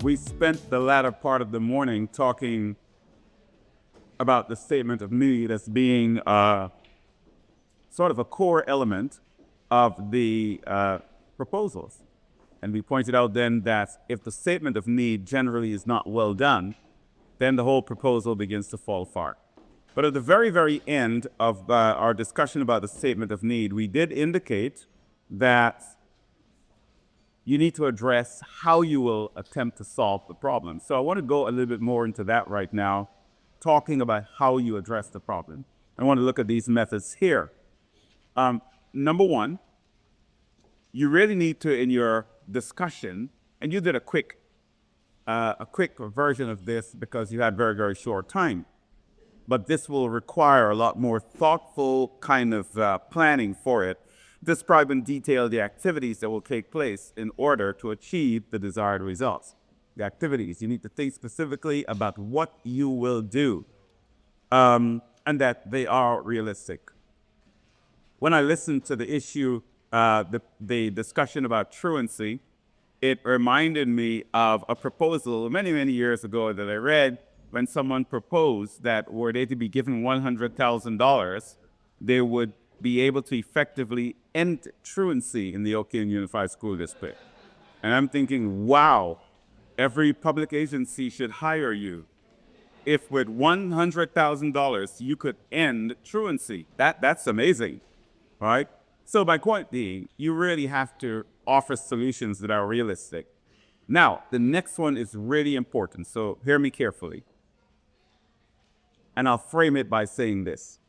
We spent the latter part of the morning talking about the statement of need as being sort of a core element of the proposals. And we pointed out then that if the statement of need generally is not well done, then the whole proposal begins to fall apart. But at the very, very end of our discussion about the statement of need, we did indicate that you need to address how you will attempt to solve the problem. So I want to go a little bit more into that right now, talking about how you address the problem. I want to look at these methods here. Number one, you really need to, in your discussion, and you did a quick version of this because you had very, very short time. But this will require a lot more thoughtful kind of planning for it. Describe in detail the activities that will take place in order to achieve the desired results. The activities, you need to think specifically about what you will do and that they are realistic. When I listened to the issue, the discussion about truancy, it reminded me of a proposal many, many years ago that I read when someone proposed that were they to be given $100,000, they would be able to effectively end truancy in the Oakland Unified School District. And I'm thinking, wow, every public agency should hire you. If with $100,000 you could end truancy, that's amazing, right? So my point being, you really have to offer solutions that are realistic. Now, the next one is really important, so hear me carefully. And I'll frame it by saying this.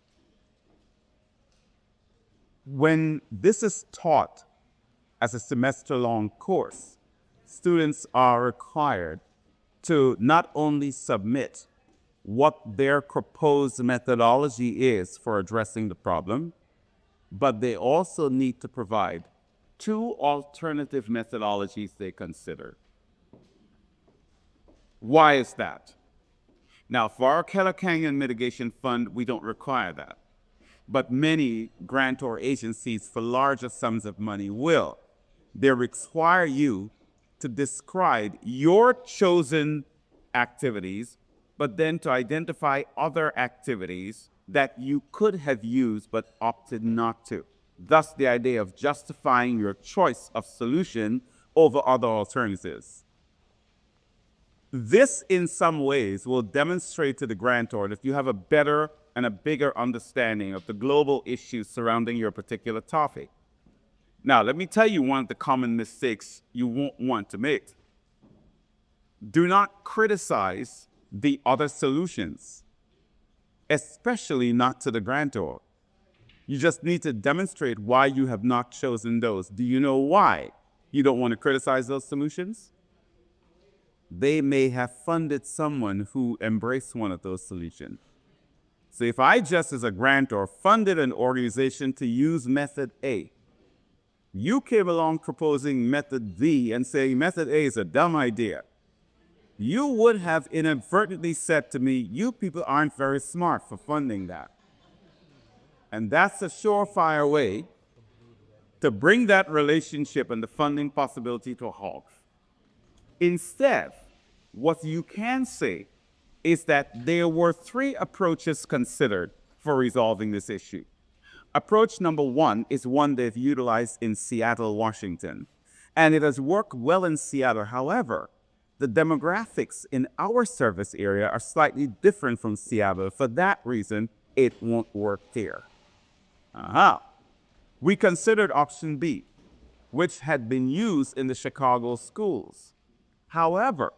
When this is taught as a semester-long course, students are required to not only submit what their proposed methodology is for addressing the problem, but they also need to provide 2 alternative methodologies they consider. Why is that? Now, for our Keller Canyon Mitigation Fund, we don't require that. But many grantor agencies for larger sums of money will. They require you to describe your chosen activities, but then to identify other activities that you could have used but opted not to. Thus, the idea of justifying your choice of solution over other alternatives. This, in some ways, will demonstrate to the grantor that you have a better and a bigger understanding of the global issues surrounding your particular topic. Now, let me tell you one of the common mistakes you won't want to make. Do not criticize the other solutions, especially not to the grantor. You just need to demonstrate why you have not chosen those. Do you know why you don't want to criticize those solutions? They may have funded someone who embraced one of those solutions. So if I just as a grantor funded an organization to use method A, you came along proposing method B and saying method A is a dumb idea, you would have inadvertently said to me, you people aren't very smart for funding that. And that's a surefire way to bring that relationship and the funding possibility to a halt. Instead, what you can say is that there were 3 approaches considered for resolving this issue. Approach number 1 is one they've utilized in Seattle, Washington, and it has worked well in Seattle. However, the demographics in our service area are slightly different from Seattle. For that reason, it won't work here. We considered option B, which had been used in the Chicago schools. However,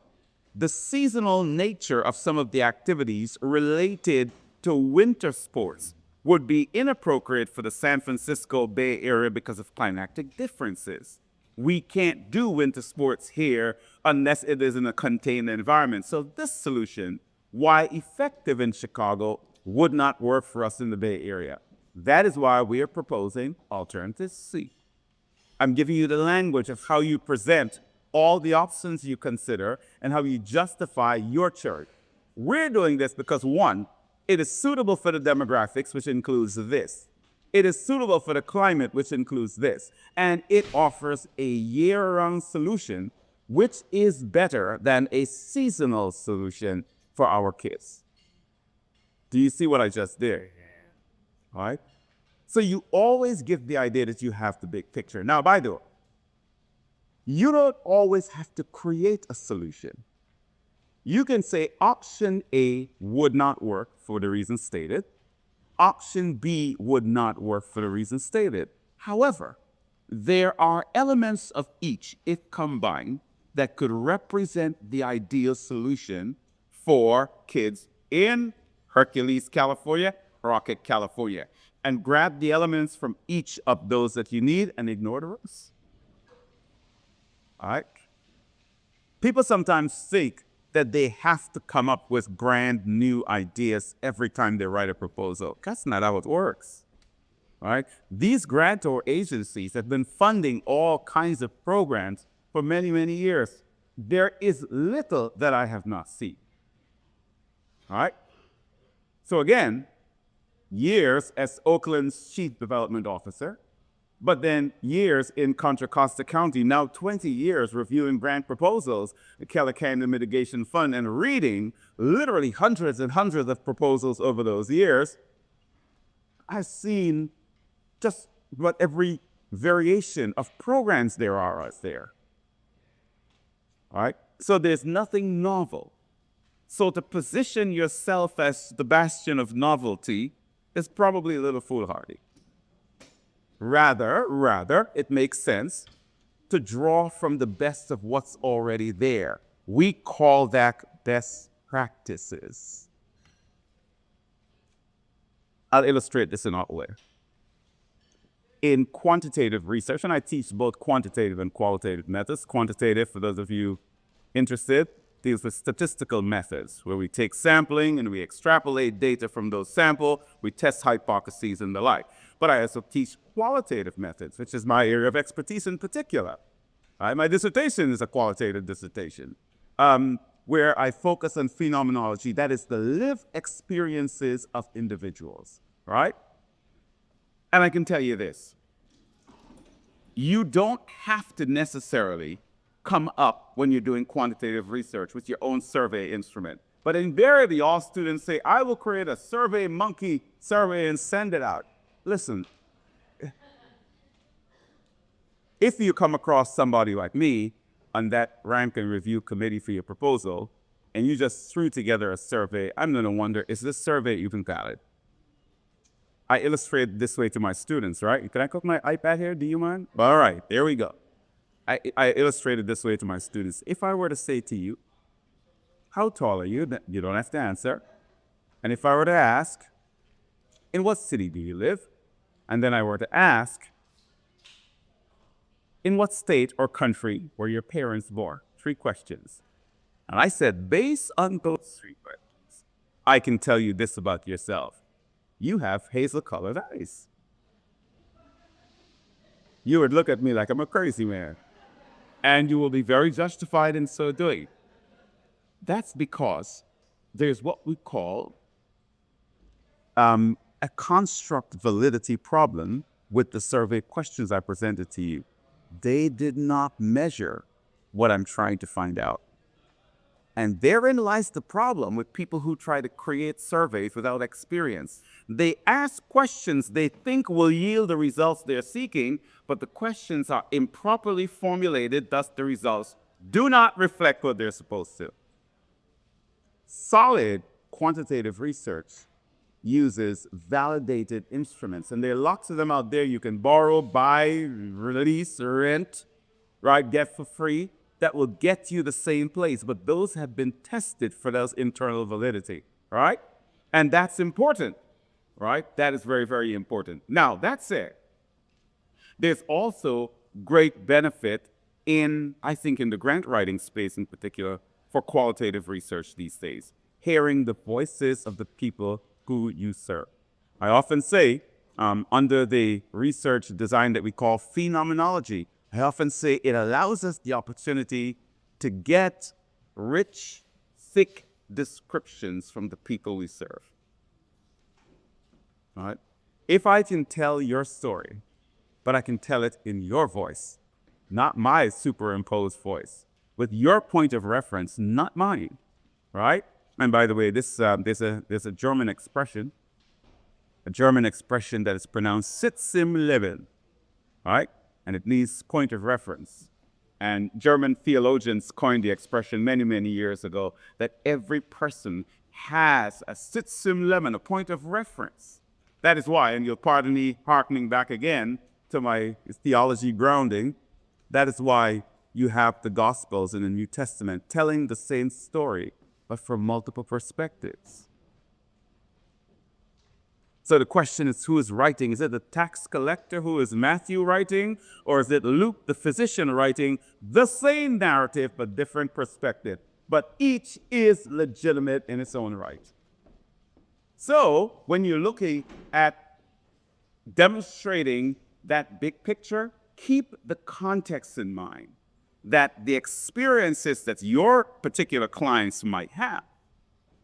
the seasonal nature of some of the activities related to winter sports would be inappropriate for the San Francisco Bay Area because of climatic differences. We can't do winter sports here unless it is in a contained environment. So this solution, while effective in Chicago, would not work for us in the Bay Area. That is why we are proposing alternative C. I'm giving you the language of how you present all the options you consider and how you justify your choice. We're doing this because 1, it is suitable for the demographics, which includes this. It is suitable for the climate, which includes this. And it offers a year-round solution which is better than a seasonal solution for our kids? Do you see what I just did? All right? So you always give the idea that you have the big picture. Now, by the way, you don't always have to create a solution. You can say option A would not work for the reason stated. Option B would not work for the reason stated. However, there are elements of each, if combined, that could represent the ideal solution for kids in Hercules, California, Crockett, California. And grab the elements from each of those that you need and ignore the rest. All right? People sometimes think that they have to come up with brand new ideas every time they write a proposal. That's not how it works. All right? These grantor agencies have been funding all kinds of programs for many, many years. There is little that I have not seen. All right? So again, years as Oakland's Chief Development Officer, but then years in Contra Costa County, now 20 years reviewing grant proposals, the Keller Canyon Mitigation Fund, and reading literally hundreds and hundreds of proposals over those years. I've seen just about every variation of programs there are out there. All right? So there's nothing novel. So to position yourself as the bastion of novelty is probably a little foolhardy. Rather, it makes sense to draw from the best of what's already there. We call that best practices. I'll illustrate this in a way. In quantitative research, and I teach both quantitative and qualitative methods. Quantitative, for those of you interested, deals with statistical methods, where we take sampling and we extrapolate data from those samples, we test hypotheses and the like. But I also teach qualitative methods, which is my area of expertise in particular. My dissertation is a qualitative dissertation, where I focus on phenomenology, that is the lived experiences of individuals, right? And I can tell you this, you don't have to necessarily come up when you're doing quantitative research with your own survey instrument. But invariably, all students say, I will create a survey monkey survey and send it out. Listen, if you come across somebody like me on that rank and review committee for your proposal, and you just threw together a survey, I'm going to wonder, is this survey even valid? I illustrate this way to my students, right? Can I click my iPad here? Do you mind? All right, there we go. I illustrated this way to my students. If I were to say to you, how tall are you? You don't have to answer. And if I were to ask, in what city do you live? And then I were to ask, in what state or country were your parents born? 3 questions. And I said, based on those 3 questions, I can tell you this about yourself. You have hazel-colored eyes. You would look at me like I'm a crazy man. And you will be very justified in so doing. That's because there's what we call a construct validity problem with the survey questions I presented to you. They did not measure what I'm trying to find out. And therein lies the problem with people who try to create surveys without experience. They ask questions they think will yield the results they're seeking, but the questions are improperly formulated, thus the results do not reflect what they're supposed to. Solid quantitative research uses validated instruments, and there are lots of them out there you can borrow, buy, release, rent, right, get for free, that will get you the same place, but those have been tested for those internal validity, right? And that's important, right? That is very, very important. Now, that said, there's also great benefit in, I think, in the grant writing space in particular, for qualitative research these days, hearing the voices of the people who you serve. I often say, under the research design that we call phenomenology, I often say it allows us the opportunity to get rich, thick descriptions from the people we serve. All right? If I can tell your story, but I can tell it in your voice, not my superimposed voice, with your point of reference, not mine, right? And by the way, there's a German expression, that is pronounced "sitz im Leben," right? And it needs point of reference. And German theologians coined the expression many, many years ago that every person has a sitz im Leben, a point of reference. That is why, and you'll pardon me hearkening back again to my theology grounding, that is why you have the Gospels in the New Testament telling the same story, but from multiple perspectives. So the question is, who is writing? Is it the tax collector who is Matthew writing? Or is it Luke, the physician, writing the same narrative, but different perspective? But each is legitimate in its own right. So when you're looking at demonstrating that big picture, keep the context in mind that the experiences that your particular clients might have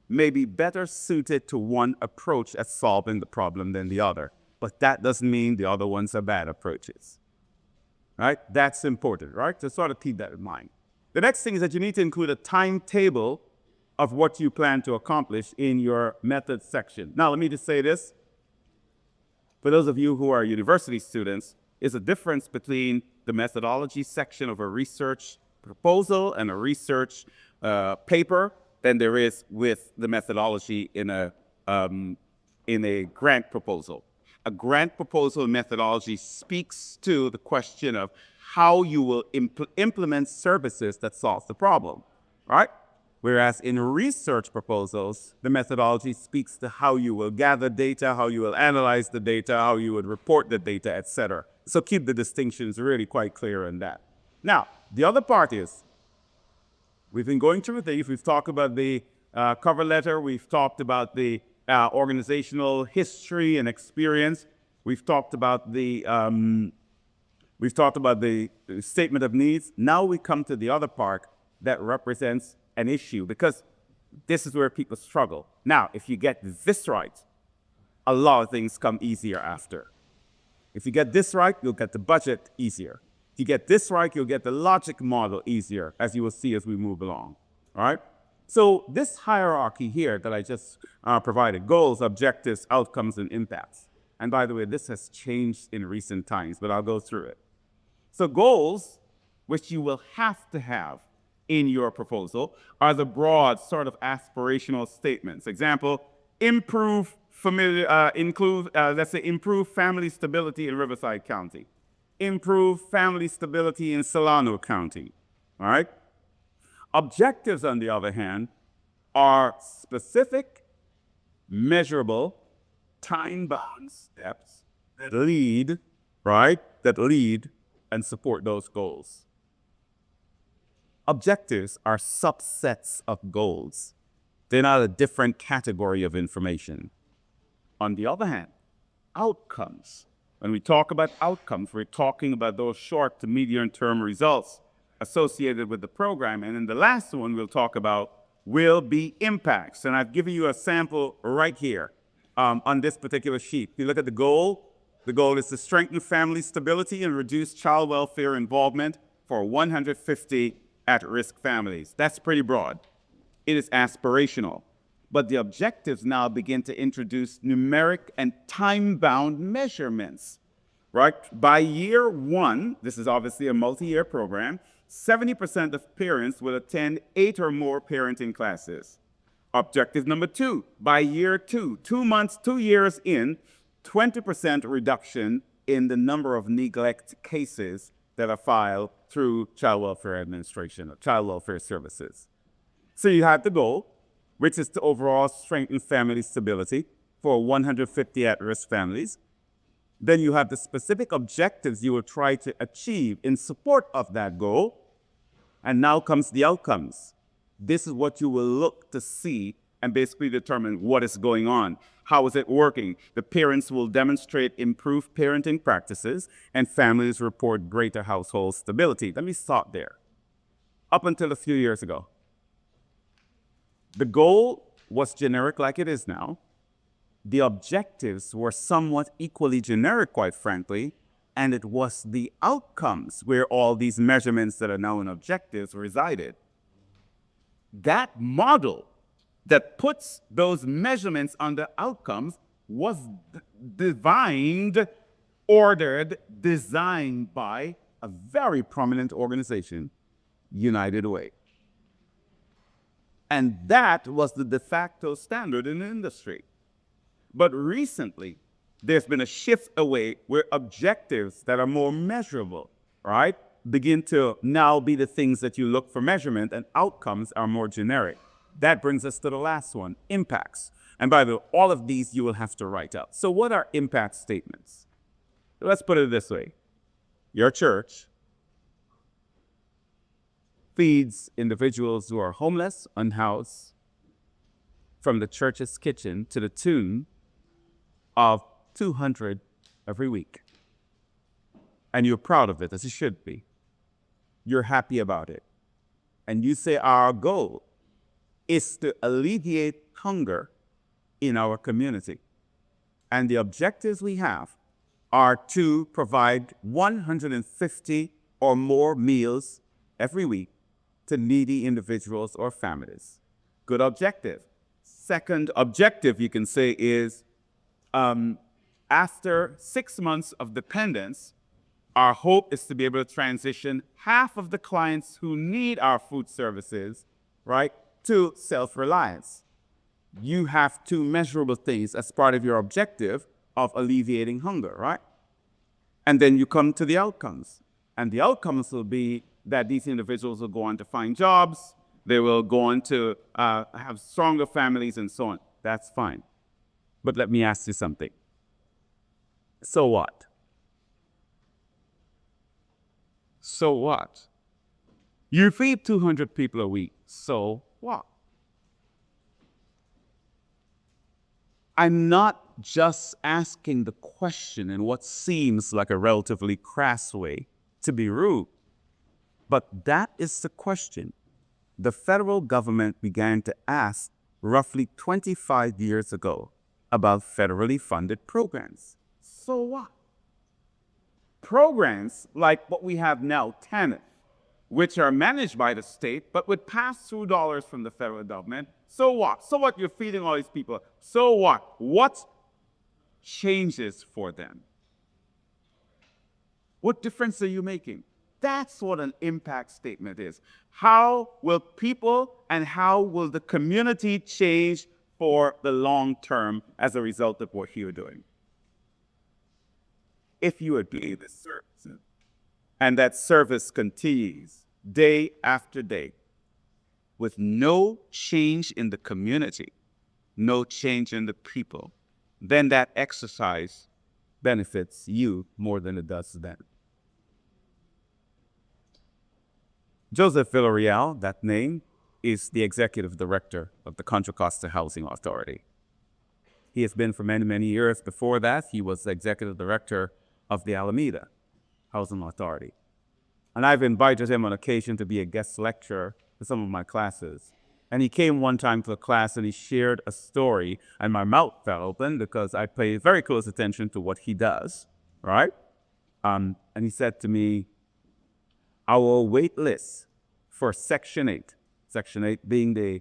may be better suited to one approach at solving the problem than the other. But that doesn't mean the other ones are bad approaches. Right? That's important, right? So sort of keep that in mind. The next thing is that you need to include a timetable of what you plan to accomplish in your method section. Now, let me just say this. For those of you who are university students, is a difference between the methodology section of a research proposal and a research paper than there is with the methodology in a grant proposal. A grant proposal methodology speaks to the question of how you will implement services that solve the problem, right? Whereas in research proposals, the methodology speaks to how you will gather data, how you will analyze the data, how you would report the data, etc. So keep the distinctions really quite clear in that. Now, the other part is, we've been going through these. We've talked about the cover letter. We've talked about the organizational history and experience. We've talked about the statement of needs. Now we come to the other part that represents an issue, because this is where people struggle. Now, if you get this right, a lot of things come easier after. If you get this right, you'll get the budget easier. If you get this right, you'll get the logic model easier, as you will see as we move along. All right? So this hierarchy here that I just provided, goals, objectives, outcomes, and impacts. And by the way, this has changed in recent times, but I'll go through it. So goals, which you will have to have in your proposal, are the broad sort of aspirational statements. Example, improve family stability in Riverside County. Improve family stability in Solano County, all right? Objectives, on the other hand, are specific, measurable, time-bound steps that lead, right? That lead and support those goals. Objectives are subsets of goals. They're not a different category of information. On the other hand, outcomes. When we talk about outcomes, we're talking about those short to medium-term results associated with the program. And then the last one we'll talk about will be impacts. And I've given you a sample right here on this particular sheet. If you look at the goal is to strengthen family stability and reduce child welfare involvement for 150 at-risk families. That's pretty broad. It is aspirational. But the objectives now begin to introduce numeric and time-bound measurements, right? By year one, this is obviously a multi-year program, 70% of parents will attend 8 or more parenting classes. Objective number 2, by year 2, 2 months, 2 years in, 20% reduction in the number of neglect cases that are filed through Child Welfare Administration or Child Welfare Services. So you have the goal, which is to overall strengthen family stability for 150 at-risk families. Then you have the specific objectives you will try to achieve in support of that goal. And now comes the outcomes. This is what you will look to see and basically determine what is going on. How is it working? The parents will demonstrate improved parenting practices and families report greater household stability. Let me stop there. Up until a few years ago, the goal was generic like it is now. The objectives were somewhat equally generic, quite frankly, and it was the outcomes where all these measurements that are now in objectives resided. That model that puts those measurements on the outcomes was divined, ordered, designed by a very prominent organization, United Way. And that was the de facto standard in the industry. But recently, there's been a shift away where objectives that are more measurable, right, begin to now be the things that you look for measurement, and outcomes are more generic. That brings us to the last one, impacts. And by the way, all of these you will have to write out. So what are impact statements? Let's put it this way. Your church feeds individuals who are homeless, unhoused, from the church's kitchen to the tune of 200 every week. And you're proud of it, as you should be. You're happy about it. And you say our goal is to alleviate hunger in our community. And the objectives we have are to provide 150 or more meals every week to needy individuals or families. Good objective. Second objective, you can say, is after 6 months of dependence, our hope is to be able to transition half of the clients who need our food services, right, to self-reliance. You have two measurable things as part of your objective of alleviating hunger, right? And then you come to the outcomes. And the outcomes will be that these individuals will go on to find jobs, they will go on to have stronger families and so on. That's fine. But let me ask you something. So what? So what? You feed 200 people a week. So what? I'm not just asking the question in what seems like a relatively crass way to be rude, but that is the question the federal government began to ask roughly 25 years ago about federally funded programs. So what? Programs like what we have now, TANF, which are managed by the state, but would pass through dollars from the federal government. So what? So what? You're feeding all these people. So what? What changes for them? What difference are you making? That's what an impact statement is. How will people and how will the community change for the long term as a result of what you're doing? If you are doing this service, and that service continues day after day with no change in the community, no change in the people, then that exercise benefits you more than it does them. Joseph Villarreal, that name, is the executive director of the Contra Costa Housing Authority. He has been for many, many years. Before that, he was the executive director of the Alameda Housing Authority. And I've invited him on occasion to be a guest lecturer for some of my classes. And he came one time to a class and he shared a story, and my mouth fell open because I pay very close attention to what he does, right? And he said to me, our wait list for Section 8, Section 8 being the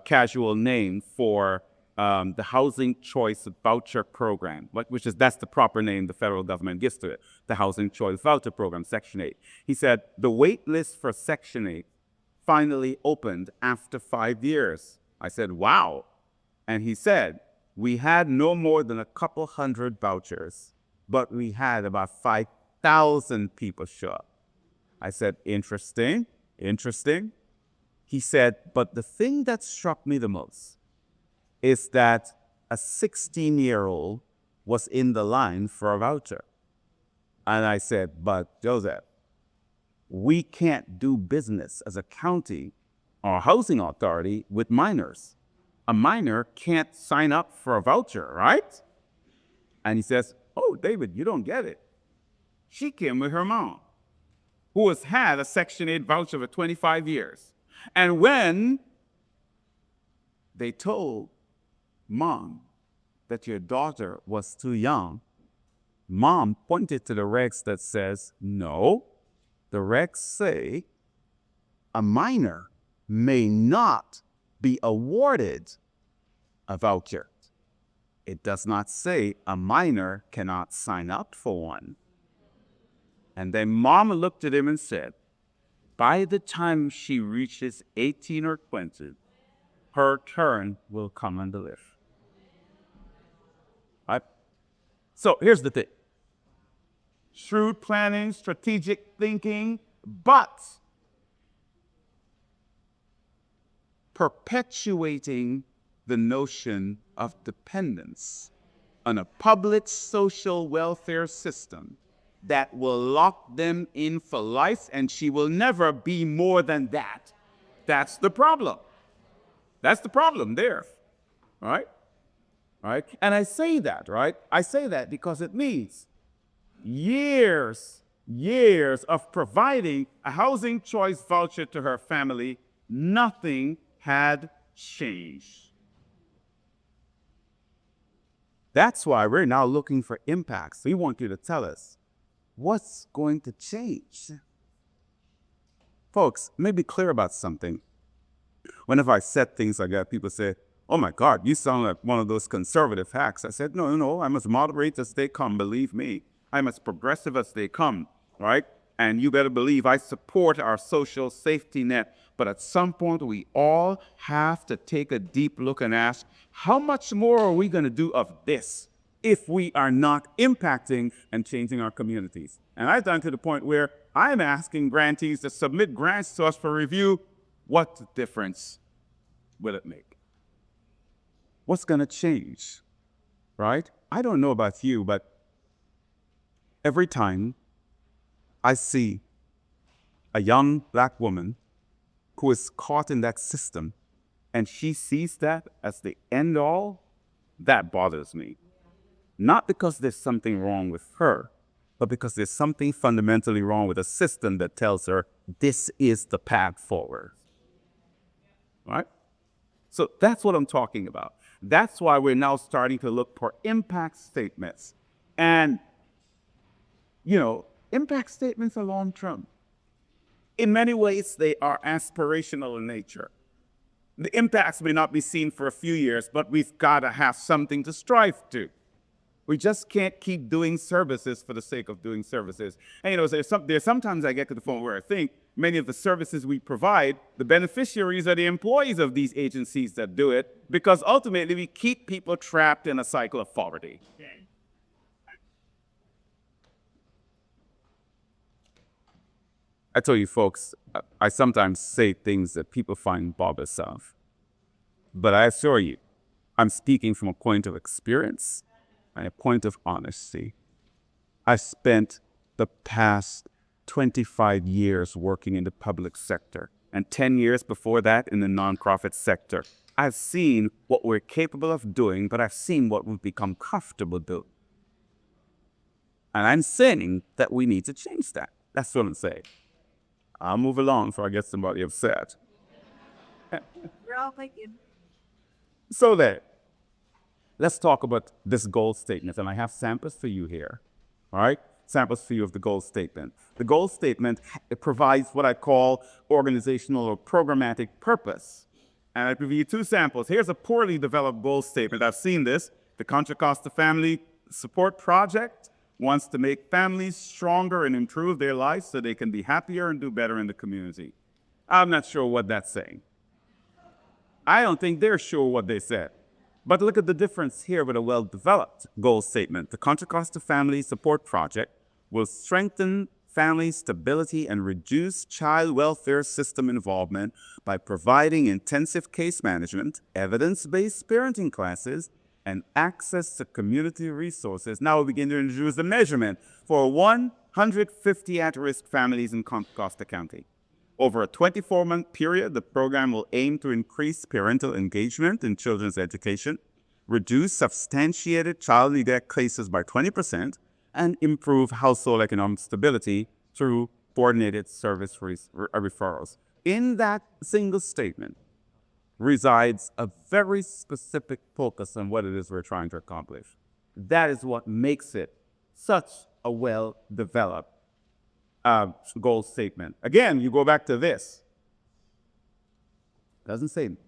casual name for the Housing Choice Voucher Program, that's the proper name the federal government gives to it, the Housing Choice Voucher Program, Section 8. He said the wait list for Section 8 finally opened after 5 years. I said, wow. And he said, we had no more than a couple hundred vouchers, but we had about 5,000 people show up. I said, interesting, interesting. He said, but the thing that struck me the most is that a 16-year-old was in the line for a voucher. And I said, but Joseph, we can't do business as a county or housing authority with minors. A minor can't sign up for a voucher, right? And he says, oh, David, you don't get it. She came with her mom, who has had a Section 8 voucher for 25 years. And when they told Mom that your daughter was too young, Mom pointed to the regs that says, no, the regs say a minor may not be awarded a voucher. It does not say a minor cannot sign up for one. And then Mom looked at him and said, by the time she reaches 18 or 20, her turn will come on the list. Right? So here's the thing. Shrewd planning, strategic thinking, but perpetuating the notion of dependence on a public social welfare system that will lock them in for life, and she will never be more than that. That's the problem. That's the problem there, right? Right? And I say that, right? I say that because it means years of providing a housing choice voucher to her family, nothing had changed. That's why we're now looking for impacts. We want you to tell us what's going to change. Folks, let me be clear about something. Whenever I said things like that, people say, oh my God, you sound like one of those conservative hacks. I said, no, I'm as moderate as they come, believe me. I'm as progressive as they come, right? And you better believe I support our social safety net. But at some point, we all have to take a deep look and ask, how much more are we going to do of this if we are not impacting and changing our communities? And I've done to the point where I'm asking grantees to submit grants to us for review. What difference will it make? What's going to change, right? I don't know about you, but every time I see a young Black woman who is caught in that system and she sees that as the end all, that bothers me. Not because there's something wrong with her, but because there's something fundamentally wrong with a system that tells her this is the path forward. Right? So that's what I'm talking about. That's why we're now starting to look for impact statements. And, impact statements are long-term. In many ways, they are aspirational in nature. The impacts may not be seen for a few years, but we've got to have something to strive to. We just can't keep doing services for the sake of doing services. And there's sometimes I get to the point where I think many of the services we provide, the beneficiaries are the employees of these agencies that do it, because ultimately we keep people trapped in a cycle of poverty. I tell you folks, I sometimes say things that people find bothersome. But I assure you, I'm speaking from a point of experience and a point of honesty. I spent the past 25 years working in the public sector and 10 years before that in the nonprofit sector. I've seen what we're capable of doing, but I've seen what we've become comfortable doing. And I'm saying that we need to change that. That's what I'm saying. I'll move along before I get somebody upset. We're all thinking. So there. Let's talk about this goal statement, and I have samples for you here, all right? Samples for you of the goal statement. The goal statement, it provides what I call organizational or programmatic purpose. And I'll give you two samples. Here's a poorly developed goal statement. I've seen this. The Contra Costa Family Support Project wants to make families stronger and improve their lives so they can be happier and do better in the community. I'm not sure what that's saying. I don't think they're sure what they said. But look at the difference here with a well-developed goal statement. The Contra Costa Family Support Project will strengthen family stability and reduce child welfare system involvement by providing intensive case management, evidence-based parenting classes, and access to community resources. Now we begin to introduce the measurement for 150 at-risk families in Contra Costa County. Over a 24-month period, the program will aim to increase parental engagement in children's education, reduce substantiated child neglect cases by 20%, and improve household economic stability through coordinated service referrals. In that single statement resides a very specific focus on what it is we're trying to accomplish. That is what makes it such a well-developed goal statement. Again, you go back to this. Doesn't say much,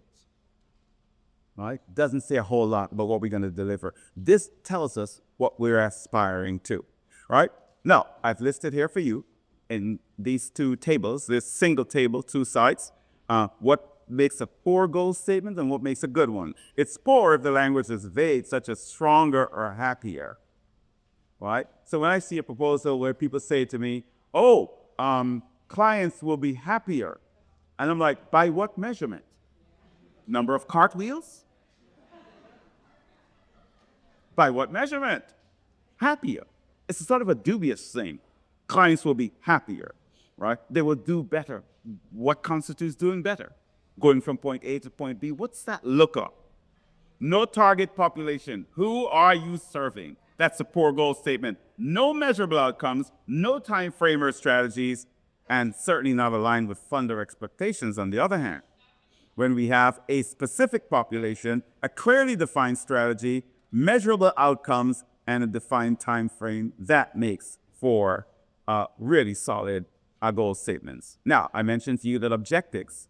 right? Doesn't say a whole lot about what we're going to deliver. This tells us what we're aspiring to, right? Now, I've listed here for you in these two tables, this single table, two sides, what makes a poor goal statement and what makes a good one. It's poor if the language is vague, such as stronger or happier, right? So when I see a proposal where people say to me, oh, clients will be happier, and I'm like, by what measurement? Number of cartwheels? By what measurement? Happier. It's sort of a dubious thing. Clients will be happier, right? They will do better. What constitutes doing better? Going from point A to point B, what's that lookup? No target population. Who are you serving? That's a poor goal statement. No measurable outcomes, no time frame or strategies, and certainly not aligned with funder expectations on the other hand. When we have a specific population, a clearly defined strategy, measurable outcomes, and a defined time frame, that makes for really solid goal statements. Now, I mentioned to you that objectives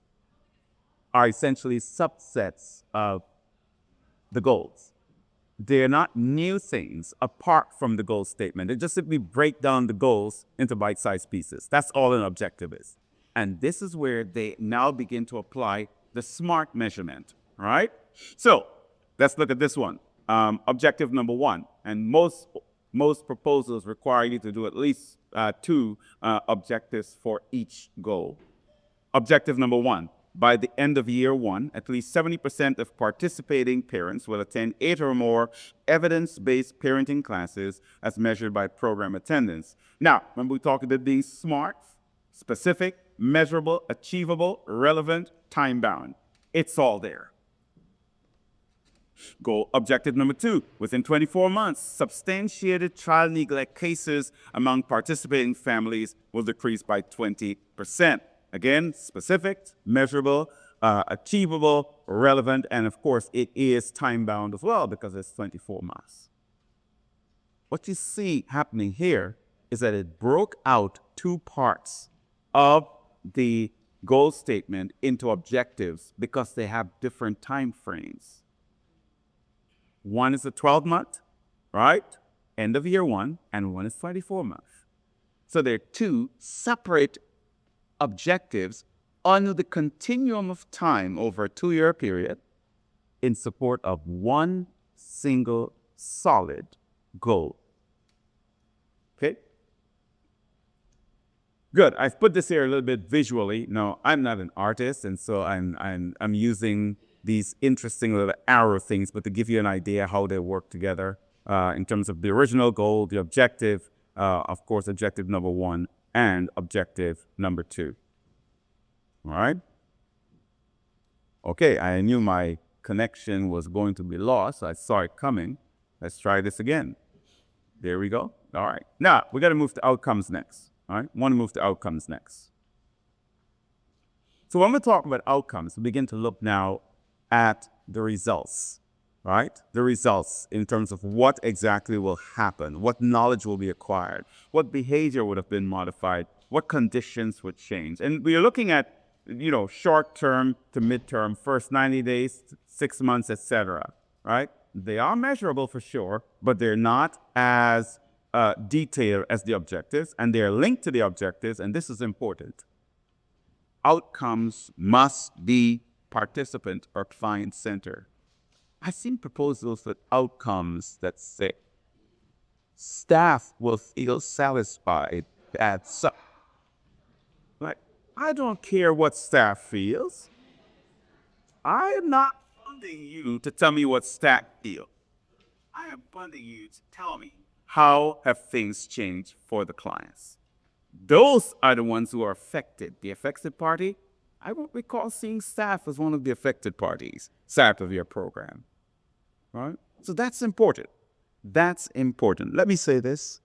are essentially subsets of the goals. They're not new things apart from the goal statement. They just simply break down the goals into bite-sized pieces. That's all an objective is. And this is where they now begin to apply the SMART measurement, right? So let's look at this one. Objective number one, and most proposals require you to do at least two objectives for each goal. Objective number one, by the end of year one, at least 70% of participating parents will attend 8 or more evidence-based parenting classes as measured by program attendance. Now, remember we talked about being SMART, specific, measurable, achievable, relevant, time-bound. It's all there. Goal objective number 2, within 24 months, substantiated child neglect cases among participating families will decrease by 20%. Again, specific, measurable, achievable, relevant, and of course, it is time-bound as well because it's 24 months. What you see happening here is that it broke out two parts of the goal statement into objectives because they have different time frames. One is a 12-month, right? End of year one, and one is 24 months. So they're two separate objectives on the continuum of time over a 2-year period in support of one single solid goal. Okay? Good. I've put this here a little bit visually. No, I'm not an artist, and so I'm using these interesting little arrow things, but to give you an idea how they work together in terms of the original goal, the objective, of course, objective number 1, and objective number 2. All right? Okay, I knew my connection was going to be lost. I saw it coming. Let's try this again. There we go. All right. Now, we got to move to outcomes next. All right? Want to move to outcomes next. So when we talk about outcomes, we begin to look now at the results, right? The results in terms of what exactly will happen, what knowledge will be acquired, what behavior would have been modified, what conditions would change. And we are looking at, short-term to mid-term, first 90 days, 6 months, etc., right? They are measurable for sure, but they're not as detailed as the objectives, and they're linked to the objectives, and this is important. Outcomes must be participant or client-centered. I've seen proposals with outcomes that say staff will feel satisfied at some. Like, I don't care what staff feels. I am not funding you to tell me what staff feel. I am funding you to tell me how have things changed for the clients. Those are the ones who are affected. The affected party, I won't recall seeing staff as one of the affected parties, staff of your program, right? So that's important. That's important. Let me say this.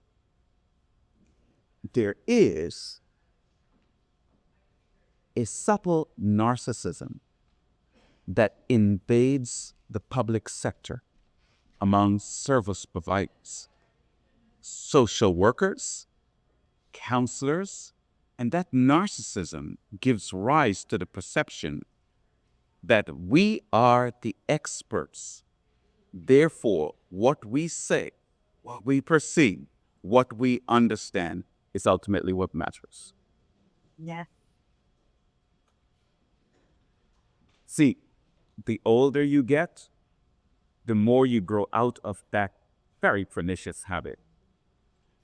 There is a subtle narcissism that invades the public sector among service providers. social workers, counselors, and that narcissism gives rise to the perception that we are the experts. Therefore, what we say, what we perceive, what we understand is ultimately what matters. Yeah. See, the older you get, the more you grow out of that very pernicious habit.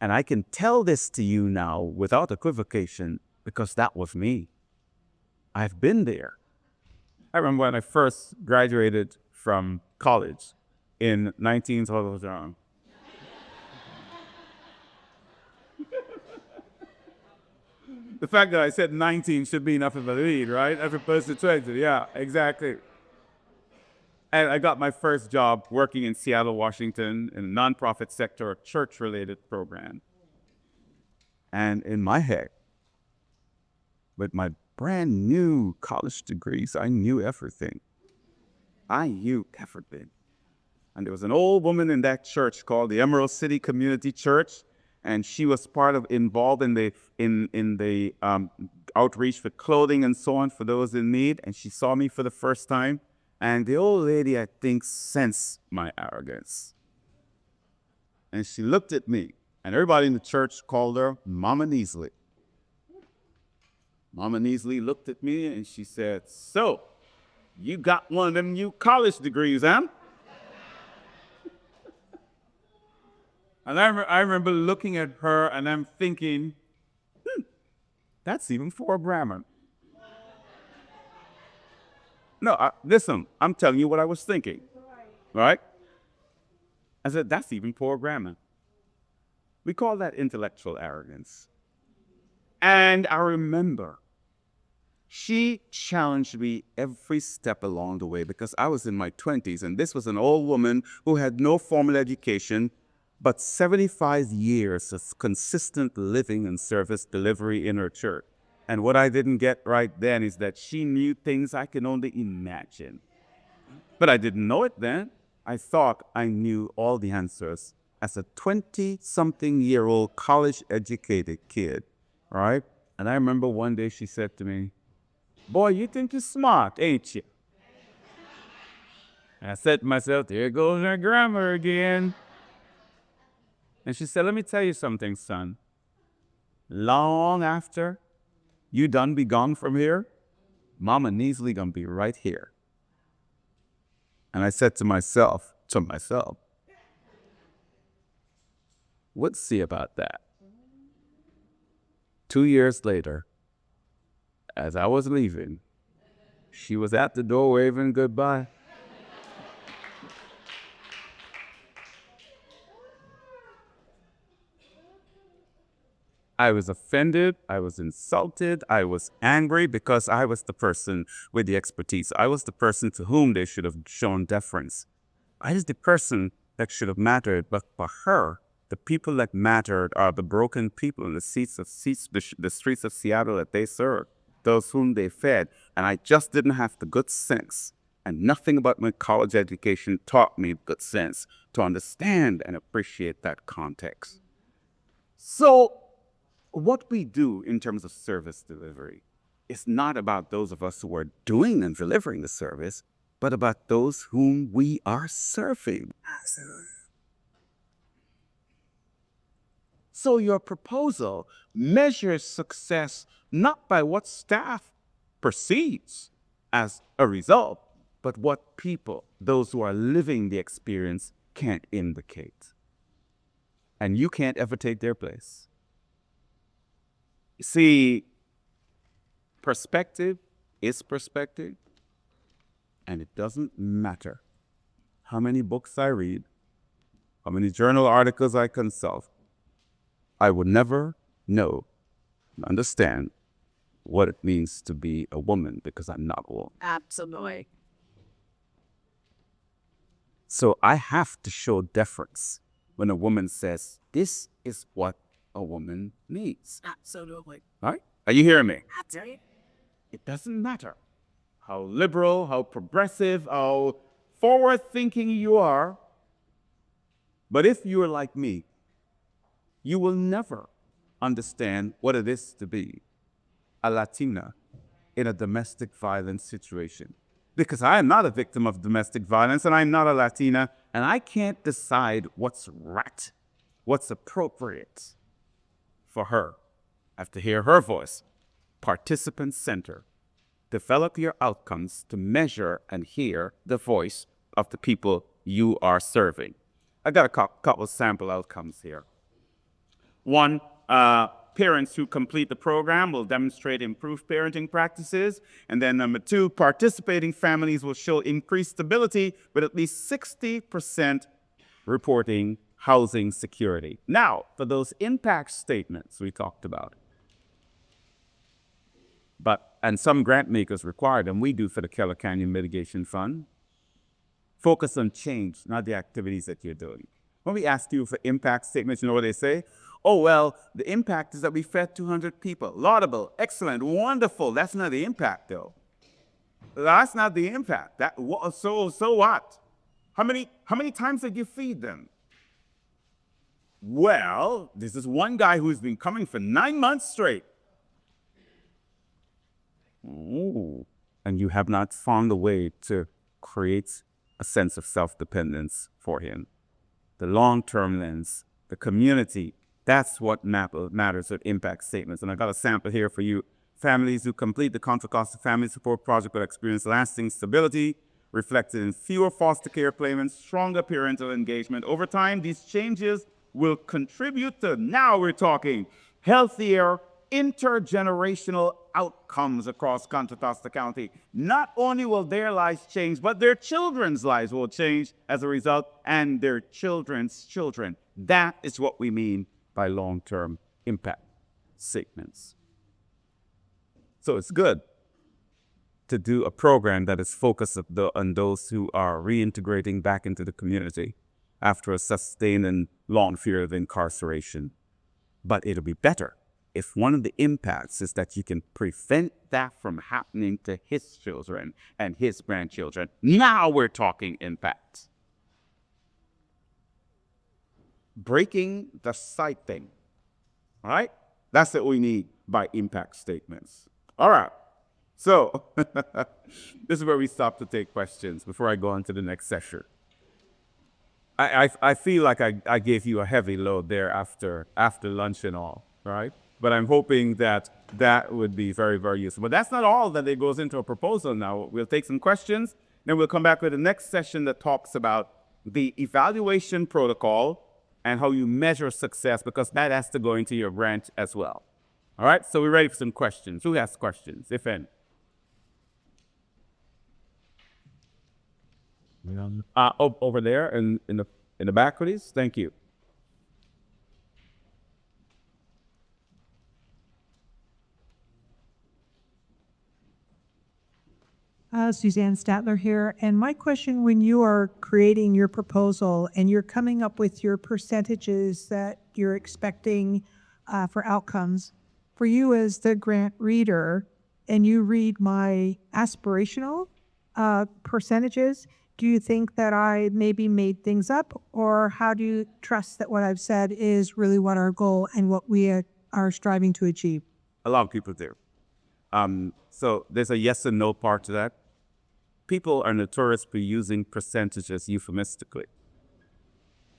And I can tell this to you now without equivocation because that was me. I've been there. I remember when I first graduated from college in 19. The fact that I said 19 should be enough of a lead, right? As opposed to 20. Yeah, exactly. And I got my first job working in Seattle, Washington, in a nonprofit sector, a church-related program. And in my head, with my brand new college degrees, I knew everything. I knew everything. And there was an old woman in that church called the Emerald City Community Church, and she was involved in the outreach for clothing and so on for those in need. And she saw me for the first time, and the old lady, I think, sensed my arrogance. And she looked at me, and everybody in the church called her Mama Neasley. Mama Neasley looked at me and she said, "So, you got one of them new college degrees, huh?" And I remember looking at her and I'm thinking, that's even for grammar. No, listen, I'm telling you what I was thinking, right? I said, that's even poor grammar. We call that intellectual arrogance. And I remember she challenged me every step along the way because I was in my 20s and this was an old woman who had no formal education, but 75 years of consistent living and service delivery in her church. And what I didn't get right then is that she knew things I can only imagine. But I didn't know it then. I thought I knew all the answers as a 20-something-year-old college-educated kid, right? And I remember one day she said to me, "Boy, you think you're smart, ain't you?" And I said to myself, there goes her grammar again. And she said, "Let me tell you something, son. Long after you done be gone from here, Mama Neasley gonna be right here." And I said to myself, we'll see about that. 2 years later, as I was leaving, she was at the door waving goodbye. I was offended, I was insulted, I was angry because I was the person with the expertise. I was the person to whom they should have shown deference. I was the person that should have mattered, but for her, the people that mattered are the broken people in the streets of Seattle that they served, those whom they fed. And I just didn't have the good sense. And nothing about my college education taught me good sense to understand and appreciate that context. So what we do in terms of service delivery is not about those of us who are doing and delivering the service, but about those whom we are serving. So your proposal measures success not by what staff perceives as a result, but what people, those who are living the experience, can't indicate. And you can't ever take their place. See, perspective is perspective, and it doesn't matter how many books I read, how many journal articles I consult. I would never know and understand what it means to be a woman because I'm not a woman. Absolutely. So I have to show deference when a woman says, this is what a woman needs. Absolutely. Right? Are you hearing me? Absolutely. It doesn't matter how liberal, how progressive, how forward-thinking you are. But if you are like me, you will never understand what it is to be a Latina in a domestic violence situation. Because I am not a victim of domestic violence and I'm not a Latina, and I can't decide what's right, what's appropriate for her. I have to hear her voice. Participant center. Develop your outcomes to measure and hear the voice of the people you are serving. I got a couple sample outcomes here. One, parents who complete the program will demonstrate improved parenting practices. And then number two, participating families will show increased stability with at least 60% reporting housing security. Now, for those impact statements we talked about, and some grant makers require them, we do for the Keller Canyon Mitigation Fund, focus on change, not the activities that you're doing. When we ask you for impact statements, you know what they say? Oh, well, the impact is that we fed 200 people. Laudable, excellent, wonderful. That's not the impact, though. That's not the impact. So what? How many times did you feed them? Well, this is one guy who's been coming for 9 months straight. Ooh. And you have not found a way to create a sense of self-dependence for him. The long-term lens, the community, that's what matters with impact statements. And I got a sample here for you. Families who complete the Contra Costa Family Support Project will experience lasting stability, reflected in fewer foster care claimants, stronger parental engagement. Over time, these changes will contribute to, now we're talking, healthier intergenerational outcomes across Contra Costa County. Not only will their lives change, but their children's lives will change as a result, and their children's children. That is what we mean by long-term impact statements. So it's good to do a program that is focused on those who are reintegrating back into the community after a sustained and long period of incarceration. But it'll be better if one of the impacts is that you can prevent that from happening to his children and his grandchildren. Now we're talking impact. Breaking the cycling. All right? That's what we need by impact statements. All right. So this is where we stop to take questions before I go on to the next session. I feel like I gave you a heavy load there after lunch and all, right? But I'm hoping that would be very, very useful. But that's not all that it goes into a proposal now. We'll take some questions, then we'll come back with the next session that talks about the evaluation protocol and how you measure success, because that has to go into your grant as well. All right, so we're ready for some questions. Who has questions, if any? Over there in the back, please. Thank you. Suzanne Statler here, and my question, when you are creating your proposal and you're coming up with your percentages that you're expecting for outcomes, for you as the grant reader, and you read my aspirational percentages, do you think that I maybe made things up, or how do you trust that what I've said is really what our goal and what we are striving to achieve? A lot of people do. So there's a yes and no part to that. People are notorious for using percentages euphemistically.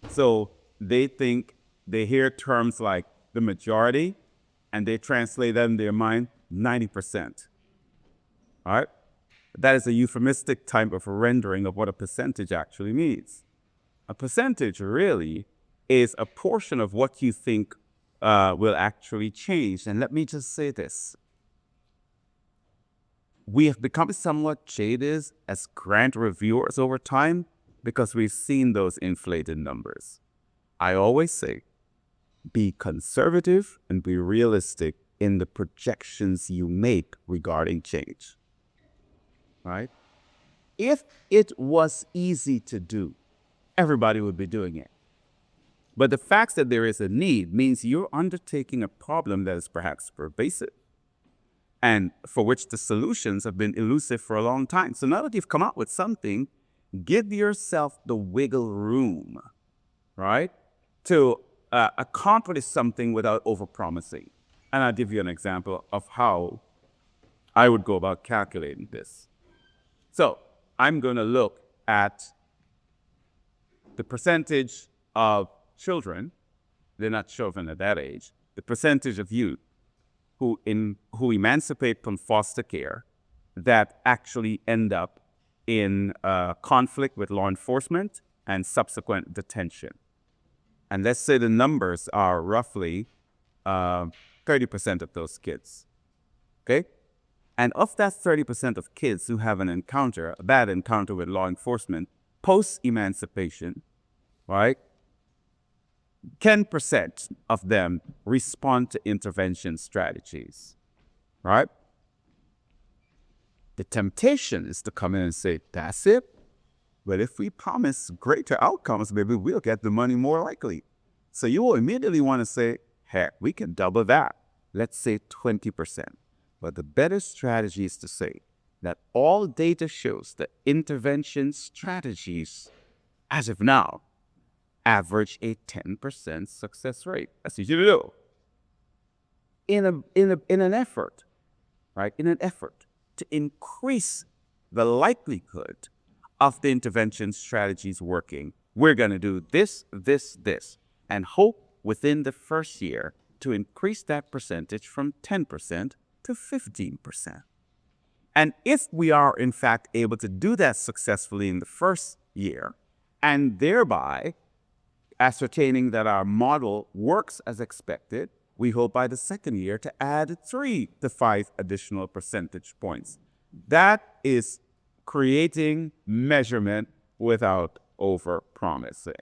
So they think, they hear terms like the majority, and they translate that in their mind 90%. All right? That is a euphemistic type of rendering of what a percentage actually means. A percentage really is a portion of what you think will actually change. And let me just say this. We have become somewhat jaded as grant reviewers over time because we've seen those inflated numbers. I always say, be conservative and be realistic in the projections you make regarding change. Right? If it was easy to do, everybody would be doing it. But the fact that there is a need means you're undertaking a problem that is perhaps pervasive and for which the solutions have been elusive for a long time. So now that you've come up with something, give yourself the wiggle room, right, to accomplish something without overpromising. And I'll give you an example of how I would go about calculating this. So I'm going to look at the percentage of children, they're not children at that age, the percentage of youth who emancipate from foster care that actually end up in conflict with law enforcement and subsequent detention. And let's say the numbers are roughly 30% of those kids, okay? And of that 30% of kids who have a bad encounter with law enforcement, post-emancipation, right, 10% of them respond to intervention strategies, right? The temptation is to come in and say, that's it? Well, if we promise greater outcomes, maybe we'll get the money more likely. So you will immediately want to say, heck, we can double that. Let's say 20%. But the better strategy is to say that all data shows that intervention strategies, as of now, average a 10% success rate. That's easy to do. In an effort, right? In an effort to increase the likelihood of the intervention strategies working, we're going to do this, and hope within the first year to increase that percentage from 10% to 15%. And if we are, in fact, able to do that successfully in the first year, and thereby ascertaining that our model works as expected, we hope by the second year to add 3 to 5 additional percentage points. That is creating measurement without over-promising.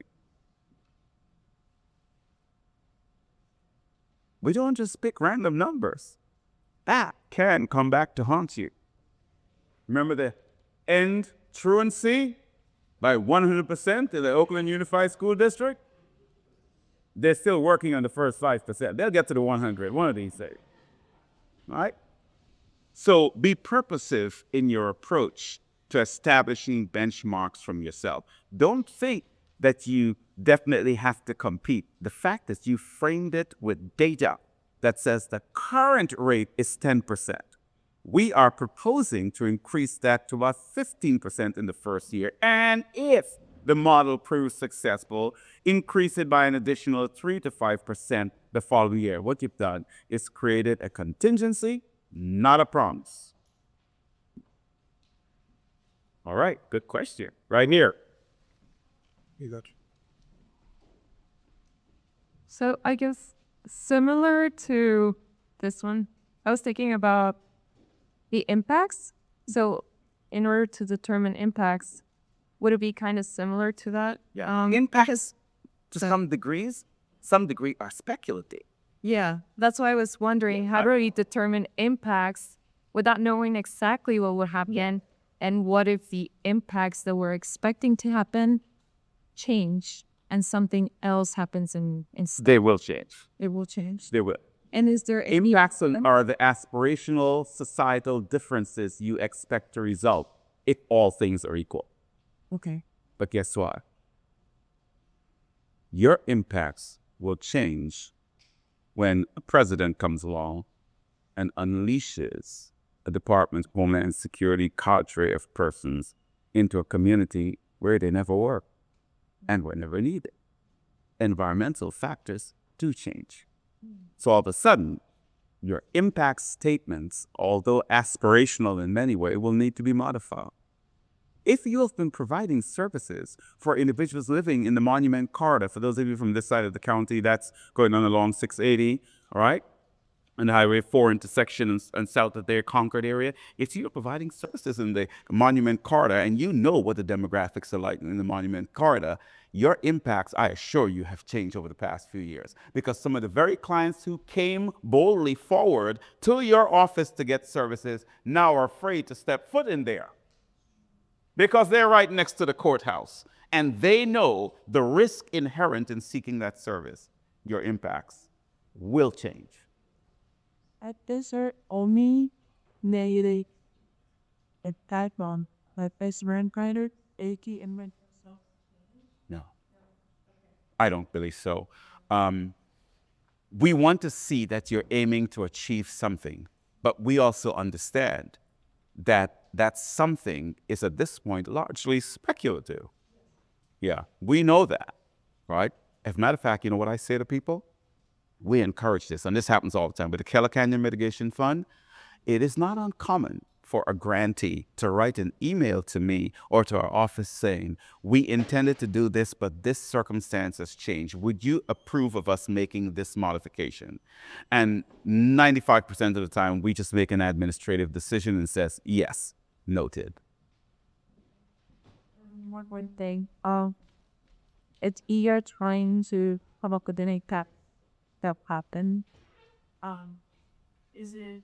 We don't just pick random numbers. That can come back to haunt you. Remember the end truancy by 100% in the Oakland Unified School District? They're still working on the first 5%. They'll get to the 100 one of these days. All right? So be purposive in your approach to establishing benchmarks from yourself. Don't think that you definitely have to compete. The fact that you framed it with data that says the current rate is 10%. We are proposing to increase that to about 15% in the first year. And if the model proves successful, increase it by an additional 3 to 5% the following year. What you've done is created a contingency, not a promise. All right, good question. Right here. You got So I guess similar to this one, I was thinking about the impacts. So in order to determine impacts, would it be kind of similar to that? Yeah. Impacts to some degree are speculative. Yeah, that's why I was wondering, how do we determine impacts without knowing exactly what would happen? And what if the impacts that we're expecting to happen change and something else happens instead? They will change. It will change. They will. And is there any Impacts are the aspirational societal differences you expect to result if all things are equal. Okay. But guess what? Your impacts will change when a president comes along and unleashes a Department of Homeland Security cadre of persons into a community where they never were and were never needed. Environmental factors do change. So all of a sudden, your impact statements, although aspirational in many ways, will need to be modified. If you have been providing services for individuals living in the Monument Corridor, for those of you from this side of the county, that's going on along 680, all right, and Highway 4 intersection and south of their Concord area, if you're providing services in the Monument Corridor and you know what the demographics are like in the Monument Corridor, your impacts, I assure you, have changed over the past few years. Because some of the very clients who came boldly forward to your office to get services now are afraid to step foot in there. Because they're right next to the courthouse and they know the risk inherent in seeking that service. Your impacts will change. At this are only negative impact on my best friend writer, Aki and myself. No, I don't believe so. We want to see that you're aiming to achieve something, but we also understand that that something is at this point largely speculative. Yeah, we know that, right? As a matter of fact, you know what I say to people? We encourage this, and this happens all the time. With the Keller Canyon Mitigation Fund, it is not uncommon for a grantee to write an email to me or to our office saying, we intended to do this, but this circumstance has changed. Would you approve of us making this modification? And 95% of the time, we just make an administrative decision and says, yes, noted. One more thing. It's eager trying to come up with an impact that happen. Is it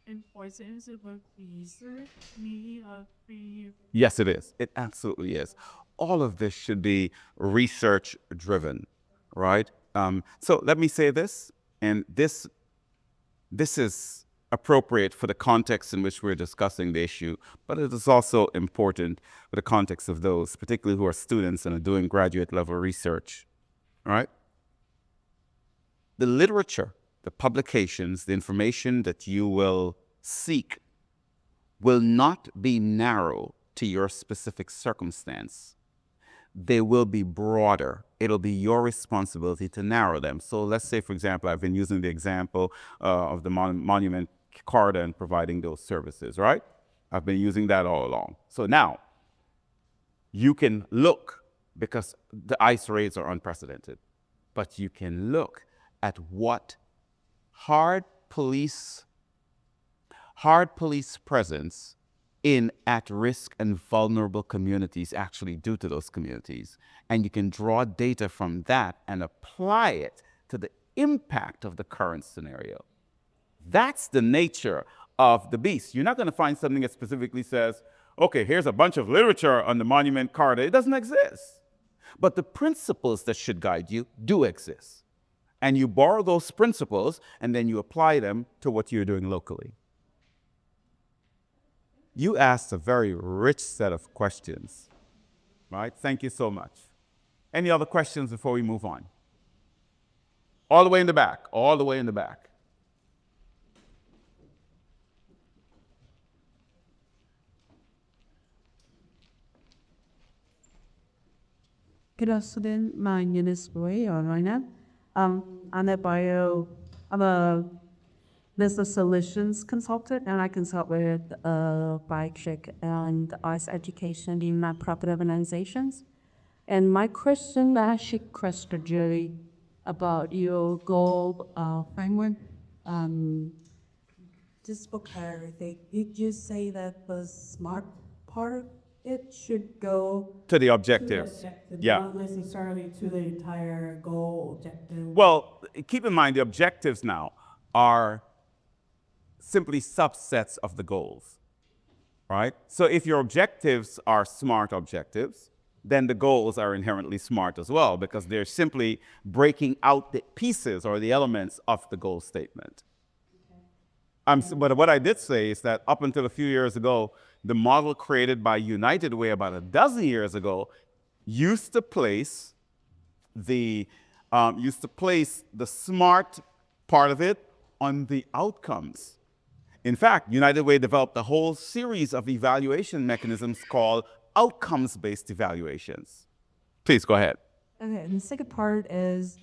important to work research me be Yes, it is. It absolutely is. All of this should be research driven, right? So let me say this, and this is appropriate for the context in which we're discussing the issue, but it is also important for the context of those, particularly who are students and are doing graduate level research, right? The literature, the publications, the information that you will seek will not be narrow to your specific circumstance. They will be broader. It'll be your responsibility to narrow them. So let's say, for example, I've been using the example of the monument corridor and providing those services, right? I've been using that all along. So now you can look, because the ICE raids are unprecedented, but you can look at what hard police presence in at-risk and vulnerable communities actually do to those communities. And you can draw data from that and apply it to the impact of the current scenario. That's the nature of the beast. You're not going to find something that specifically says, okay, here's a bunch of literature on the monument corridor. It doesn't exist. But the principles that should guide you do exist. And you borrow those principles and then you apply them to what you're doing locally. You asked a very rich set of questions, right? Thank you so much. Any other questions before we move on? All the way in the back, all the way in the back. Good afternoon. My name is Roy or Royna. I'm a business solutions consultant, and I consult with bike check and arts education in nonprofit organizations. And my question actually questioned Jerry about your goal framework. Just for clarity, did you say that the smart part of it should go To the to the objectives. objective, Yeah. not necessarily to the entire goal objective? Well, keep in mind the objectives now are simply subsets of the goals, right? So if your objectives are SMART objectives, then the goals are inherently SMART as well, because they're simply breaking out the pieces or the elements of the goal statement. But what I did say is that up until a few years ago, the model created by United Way about a dozen years ago used to place the SMART part of it on the outcomes. In fact, United Way developed a whole series of evaluation mechanisms called outcomes-based evaluations. Please go ahead. Okay, and the second part is,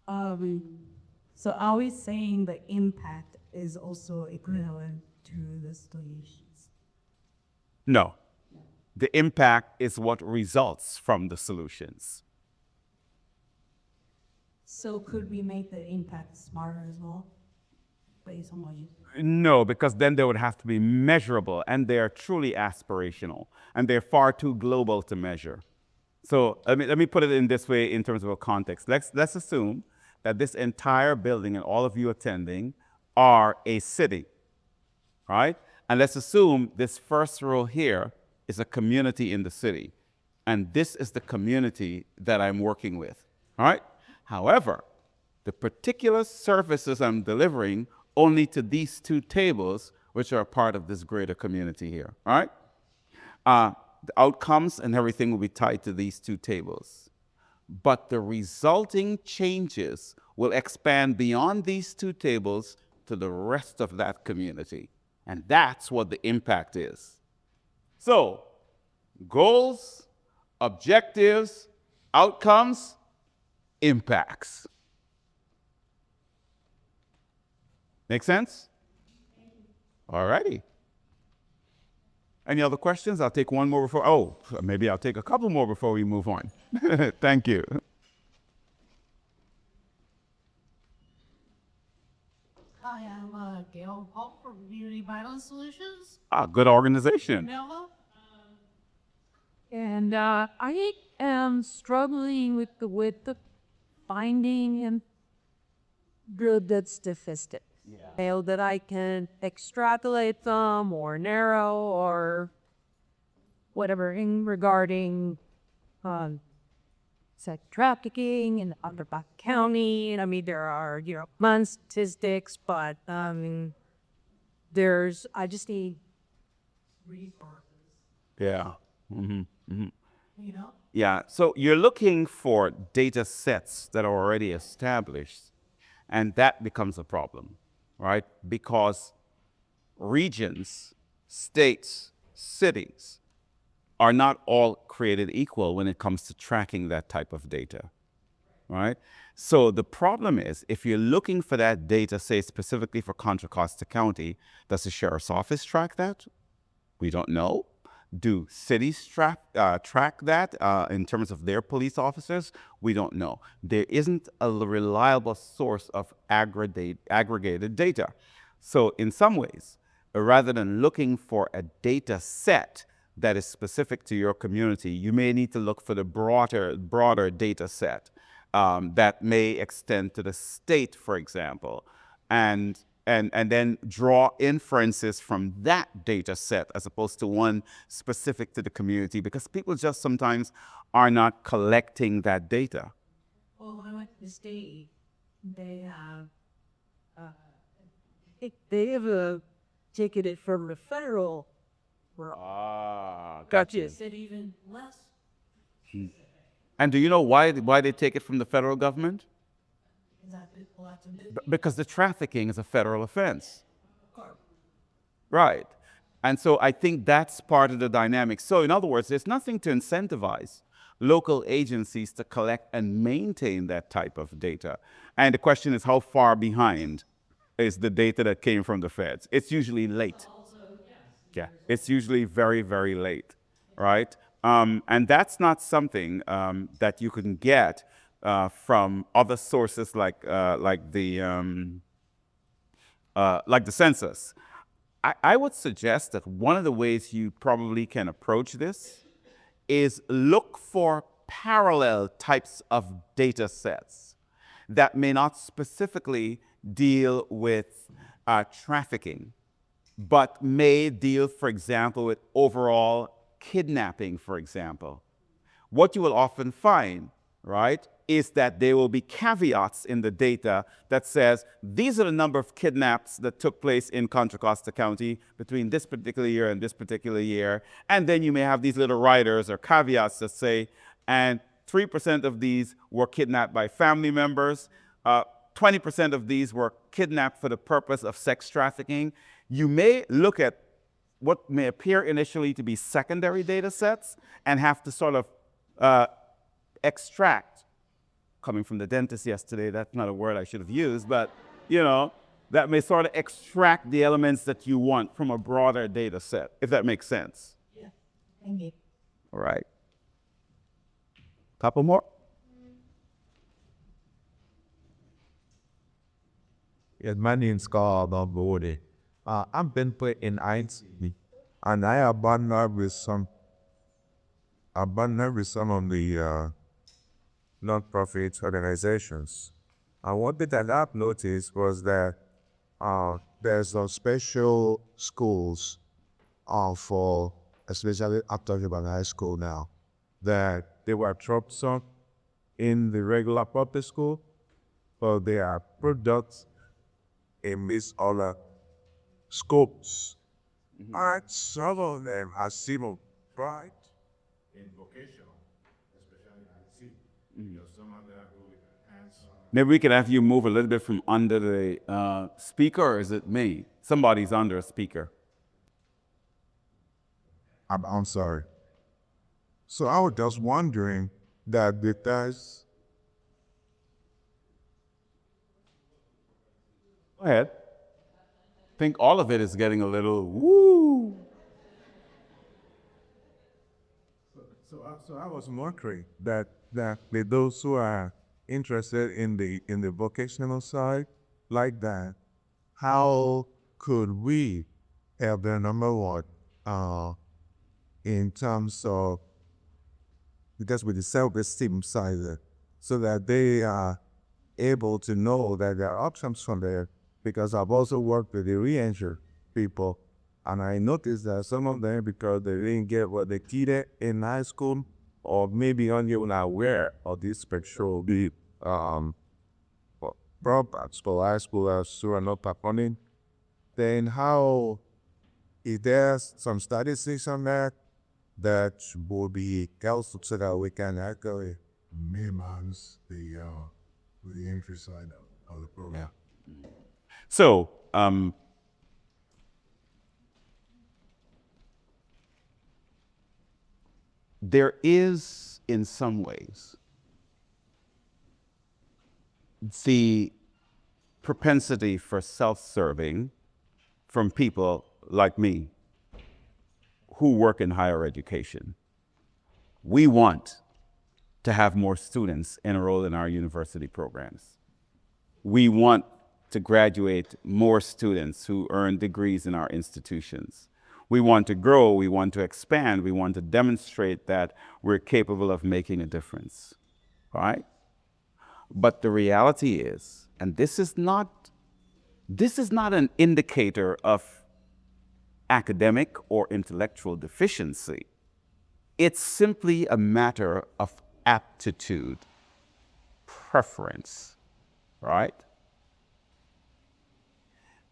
so are we saying the impact is also equivalent to the solutions? No. The impact is what results from the solutions. So could we make the impact smarter as well, based on what you? No, because then they would have to be measurable, and they are truly aspirational, and they're far too global to measure. So let me put it in this way in terms of a context. Let's assume that this entire building and all of you attending are a city, right? And let's assume this first row here is a community in the city, and this is the community that I'm working with, all right? However, the particular services I'm delivering only to these two tables, which are part of this greater community here, all right? The outcomes and everything will be tied to these two tables. but the resulting changes will expand beyond these two tables to the rest of that community. And that's what the impact is. So, goals, objectives, outcomes, impacts. Make sense? All righty. Any other questions? I'll take one more before, maybe I'll take a couple more before we move on. Thank you. I am Gail Paul from Community Violence Solutions. Good organization. Shanelle. And I am struggling with the finding and good statistics. Yeah. That I can extrapolate them or narrow or whatever in regarding sex trafficking in Upper County. And I mean, there are, month statistics, but I just need resources. Yeah. Mm-hmm. You know? Yeah. So you're looking for data sets that are already established, and that becomes a problem, right? Because regions, states, cities are not all created equal when it comes to tracking that type of data, right? So the problem is, if you're looking for that data, say specifically for Contra Costa County, does the sheriff's office track that? We don't know. Do cities track that in terms of their police officers? We don't know. There isn't a reliable source of aggregated data. So in some ways, rather than looking for a data set that is specific to your community, you may need to look for the broader data set that may extend to the state, for example, and then draw inferences from that data set as opposed to one specific to the community, because people just sometimes are not collecting that data. Well, I went to the state. They have ticketed from the federal. Gotcha. is it even less? And do you know why they take it from the federal government? Is that people have to do? Because the trafficking is a federal offense. Right. And so I think that's part of the dynamic. So in other words, there's nothing to incentivize local agencies to collect and maintain that type of data. And the question is, how far behind is the data that came from the feds? It's usually late. Yeah, it's usually very, very late, right? And that's not something that you can get from other sources like the census. I would suggest that one of the ways you probably can approach this is look for parallel types of data sets that may not specifically deal with trafficking, but may deal, for example, with overall kidnapping, for example. What you will often find, right, is that there will be caveats in the data that says, these are the number of kidnaps that took place in Contra Costa County between this particular year and this particular year. And then you may have these little riders or caveats that say, and 3% of these were kidnapped by family members, 20% of these were kidnapped for the purpose of sex trafficking. You may look at what may appear initially to be secondary data sets and have to sort of extract, coming from the dentist yesterday, that's not a word I should have used, but that may sort of extract the elements that you want from a broader data set, if that makes sense. Yeah. Thank you. All right. Couple more? Yes, my name's called Bode. I've been put in IT, and I have partnered with some of the non-profit organizations. And one thing that I've noticed was that there's some special schools for, especially I'm talking about high school now, that they were troublesome in the regular public school, but they are products in these other scopes. And some of them are civil, right? In vocational, especially IT. Maybe we can have you move a little bit from under the speaker, or is it me? Somebody's under a speaker. I'm sorry. So I was just wondering that because Go ahead. I think all of it is getting a little woo. So I was wondering that with those who are interested in the vocational side like that, how could we help them, number one, in terms of, because with the self-esteem side, so that they are able to know that there are options from there. Because I've also worked with the re-injured people, and I noticed that some of them, because they didn't get what they needed in high school, or maybe even aware of this spectral problems for high schoolers who are not performing, then how, is there some statistics on that will be helpful so that we can actually minimize the interest side of the program? So, there is, in some ways, the propensity for self-serving from people like me who work in higher education. We want to have more students enroll in our university programs. We want to graduate more students who earn degrees in our institutions. We want to grow, we want to expand, we want to demonstrate that we're capable of making a difference, all right? But the reality is, and this is not an indicator of academic or intellectual deficiency. It's simply a matter of aptitude, preference, right?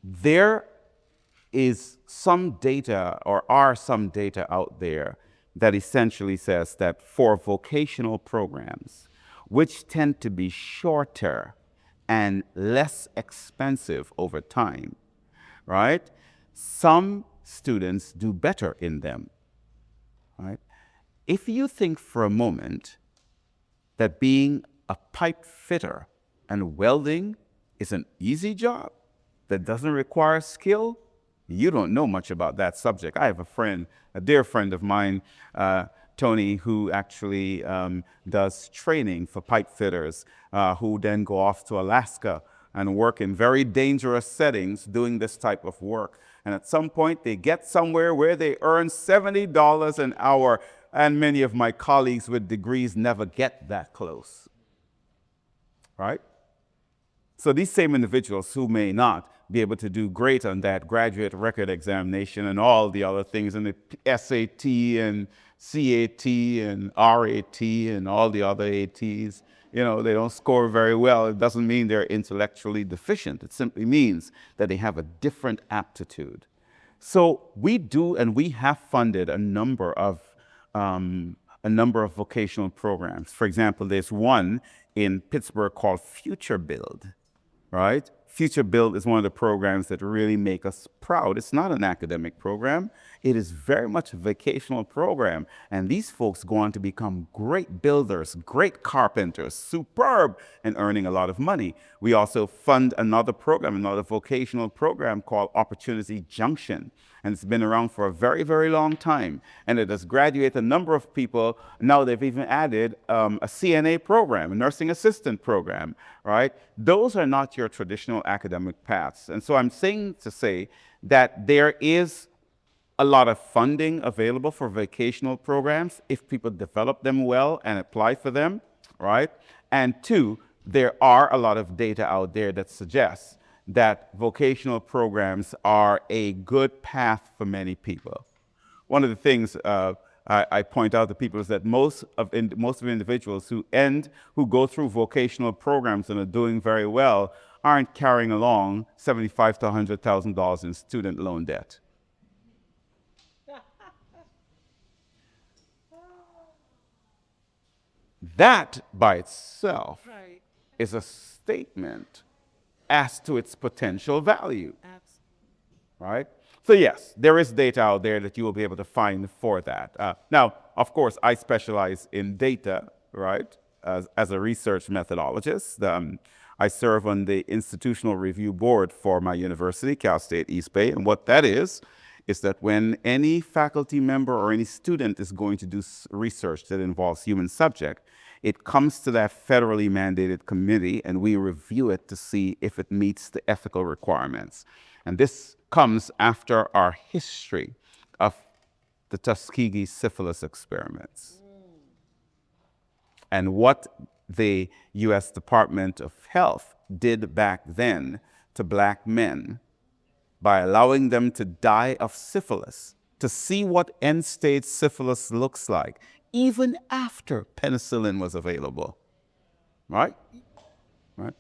There is some data, or are some data out there that essentially says that for vocational programs, which tend to be shorter and less expensive over time, right? Some students do better in them, right? If you think for a moment that being a pipe fitter and welding is an easy job that doesn't require skill, you don't know much about that subject. I have a friend, a dear friend of mine, Tony, who actually does training for pipe fitters, who then go off to Alaska and work in very dangerous settings doing this type of work. And at some point, they get somewhere where they earn $70 an hour, and many of my colleagues with degrees never get that close, right? So these same individuals who may not be able to do great on that graduate record examination and all the other things, and the SAT and CAT and RAT and all the other ATs, you know, they don't score very well. It doesn't mean they're intellectually deficient. It simply means that they have a different aptitude. So we do, and we have funded a number of vocational programs. For example, there's one in Pittsburgh called Future Build, right? Future Build is one of the programs that really make us proud. It's not an academic program. It is very much a vocational program. And these folks go on to become great builders, great carpenters, superb, and earning a lot of money. We also fund another program, another vocational program called Opportunity Junction. And it's been around for a very, very long time. And it has graduated a number of people. Now they've even added a CNA program, a nursing assistant program, right? Those are not your traditional academic paths. And so I'm saying to say that there is a lot of funding available for vocational programs if people develop them well and apply for them, right? And two, there are a lot of data out there that suggests that vocational programs are a good path for many people. One of the things I point out to people is that most of individuals who go through vocational programs and are doing very well aren't carrying along $75,000 to $100,000 in student loan debt. That by itself is a statement as to its potential value. Right? So yes, there is data out there that you will be able to find for that. Now, of course, I specialize in data, right, as a research methodologist. I serve on the institutional review board for my university, Cal State East Bay, and what that is that when any faculty member or any student is going to do research that involves human subject, it comes to that federally mandated committee and we review it to see if it meets the ethical requirements. And this comes after our history of the Tuskegee syphilis experiments and what the U.S. Department of Health did back then to black men by allowing them to die of syphilis, to see what end-stage syphilis looks like, even after penicillin was available, right?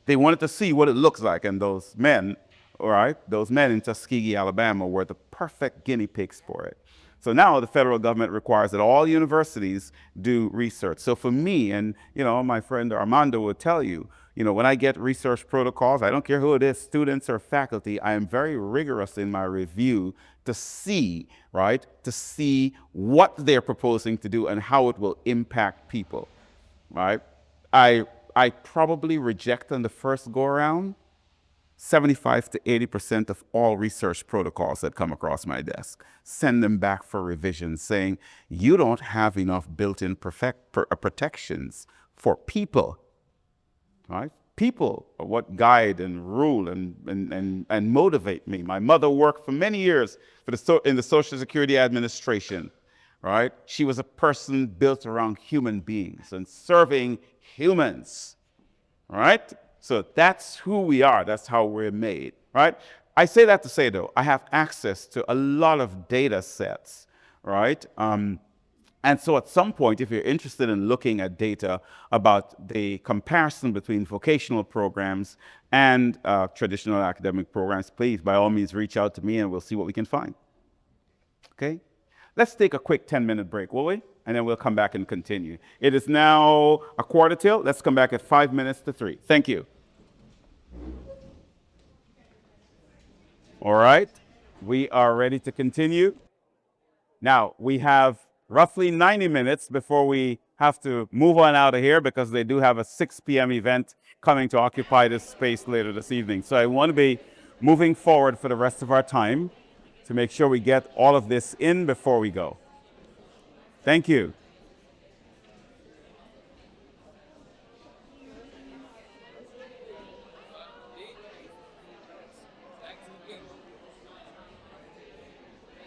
They wanted to see what it looks like, and those men, all right, those men in Tuskegee, Alabama were the perfect guinea pigs for it. So now the federal government requires that all universities do research. So for me, and my friend Armando would tell you, when I get research protocols, I don't care who it is, students or faculty, I am very rigorous in my review to see, right, to see what they're proposing to do and how it will impact people, right? I probably reject on the first go around 75 to 80% of all research protocols that come across my desk. Send them back for revision saying, you don't have enough built-in protections for people, right? People are what guide and rule and motivate me. My mother worked for many years in the Social Security Administration, right? She was a person built around human beings and serving humans, right? So that's who we are. That's how we're made, right? I say that to say, though, I have access to a lot of data sets, right? And so at some point, if you're interested in looking at data about the comparison between vocational programs and traditional academic programs, please, by all means, reach out to me and we'll see what we can find. Okay? Let's take a quick 10-minute break, will we? And then we'll come back and continue. It is now 2:45. Let's come back at 5 minutes to 3. Thank you. All right, we are ready to continue. Now, we have roughly 90 minutes before we have to move on out of here because they do have a 6 p.m. event coming to occupy this space later this evening. So I want to be moving forward for the rest of our time to make sure we get all of this in before we go. Thank you.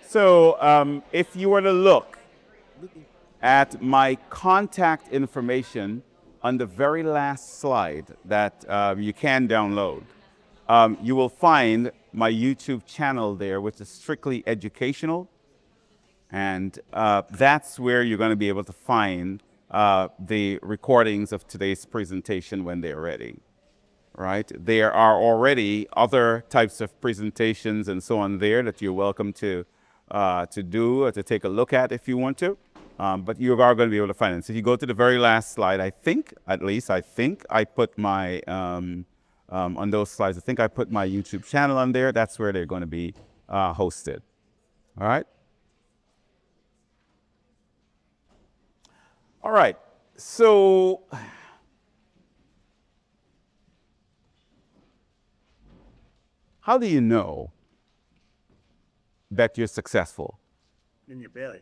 So if you were to look at my contact information on the very last slide that you can download, you will find my YouTube channel there, which is strictly educational. And that's where you're going to be able to find the recordings of today's presentation when they're ready. Right? There are already other types of presentations and so on there that you're welcome to do or to take a look at if you want to. But you are going to be able to find it. So if you go to the very last slide, I think I put my, on those slides, I think I put my YouTube channel on there. That's where they're going to be hosted. All right? All right. So how do you know that you're successful? In your belly.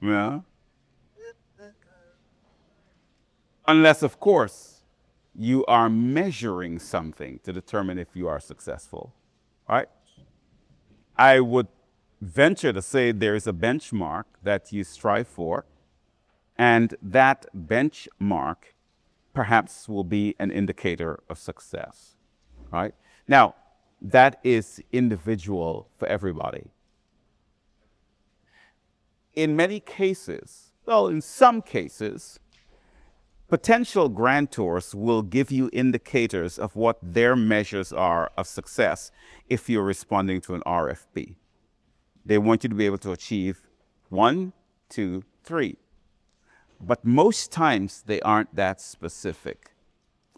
Yeah. Unless, of course, you are measuring something to determine if you are successful. All right? I would venture to say there is a benchmark that you strive for, and that benchmark perhaps will be an indicator of success. Right? Now, that is individual for everybody. In many cases, well, in some cases, potential grantors will give you indicators of what their measures are of success if you're responding to an RFP. They want you to be able to achieve 1, 2, 3. But most times they aren't that specific,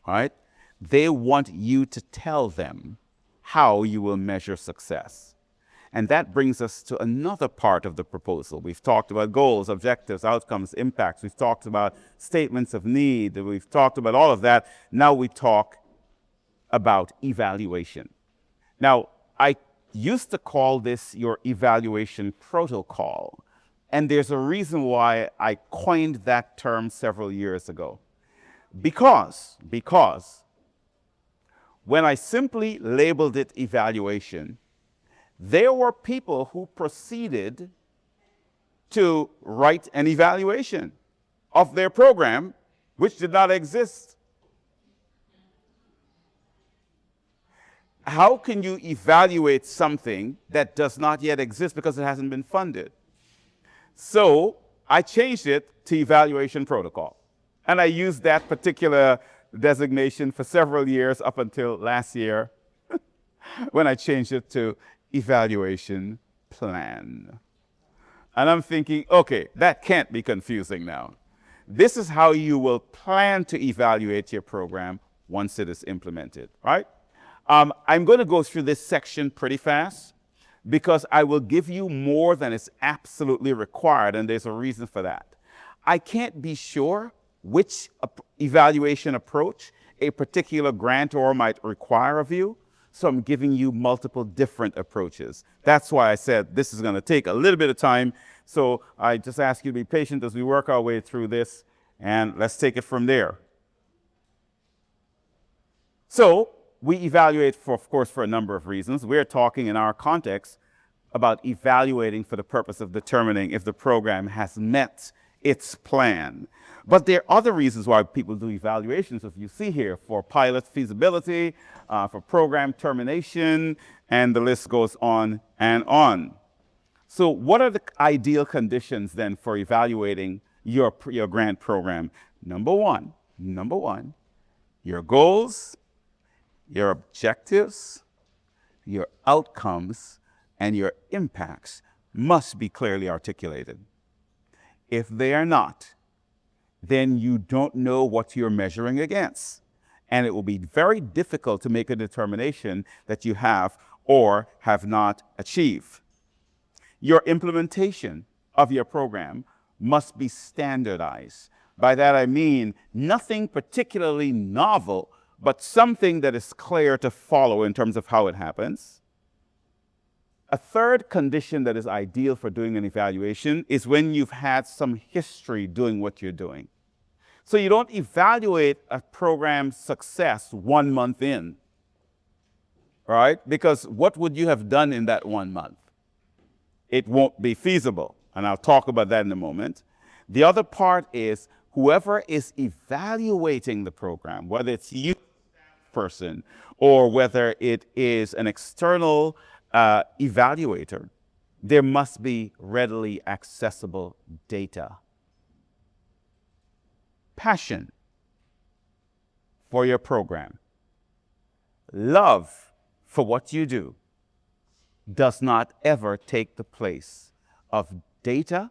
all right? They want you to tell them how you will measure success. And that brings us to another part of the proposal. We've talked about goals, objectives, outcomes, impacts. We've talked about statements of need. We've talked about all of that. Now we talk about evaluation. Now, I used to call this your evaluation protocol. And there's a reason why I coined that term several years ago. Because when I simply labeled it evaluation, there were people who proceeded to write an evaluation of their program, which did not exist. How can you evaluate something that does not yet exist because it hasn't been funded? So I changed it to evaluation protocol. And I used that particular designation for several years up until last year when I changed it to evaluation plan. And I'm thinking, okay, that can't be confusing now. This is how you will plan to evaluate your program once it is implemented, right? I'm going to go through this section pretty fast because I will give you more than is absolutely required, and there's a reason for that. I can't be sure which evaluation approach a particular grantor might require of you, so I'm giving you multiple different approaches. That's why I said this is going to take a little bit of time, so I just ask you to be patient as we work our way through this, and let's take it from there. So we evaluate, of course, for a number of reasons. We're talking in our context about evaluating for the purpose of determining if the program has met its plan. But there are other reasons why people do evaluations, as you see here, for pilot feasibility, for program termination, and the list goes on and on. So what are the ideal conditions then for evaluating your grant program? Number one, your goals, your objectives, your outcomes, and your impacts must be clearly articulated. If they are not, then you don't know what you're measuring against. And it will be very difficult to make a determination that you have or have not achieved. Your implementation of your program must be standardized. By that I mean nothing particularly novel, but something that is clear to follow in terms of how it happens. A third condition that is ideal for doing an evaluation is when you've had some history doing what you're doing. So you don't evaluate a program's success 1 month in, right? Because what would you have done in that 1 month? It won't be feasible, and I'll talk about that in a moment. The other part is whoever is evaluating the program, whether it's you person or whether it is an external evaluator, there must be readily accessible data. Passion for your program, love for what you do does not ever take the place of data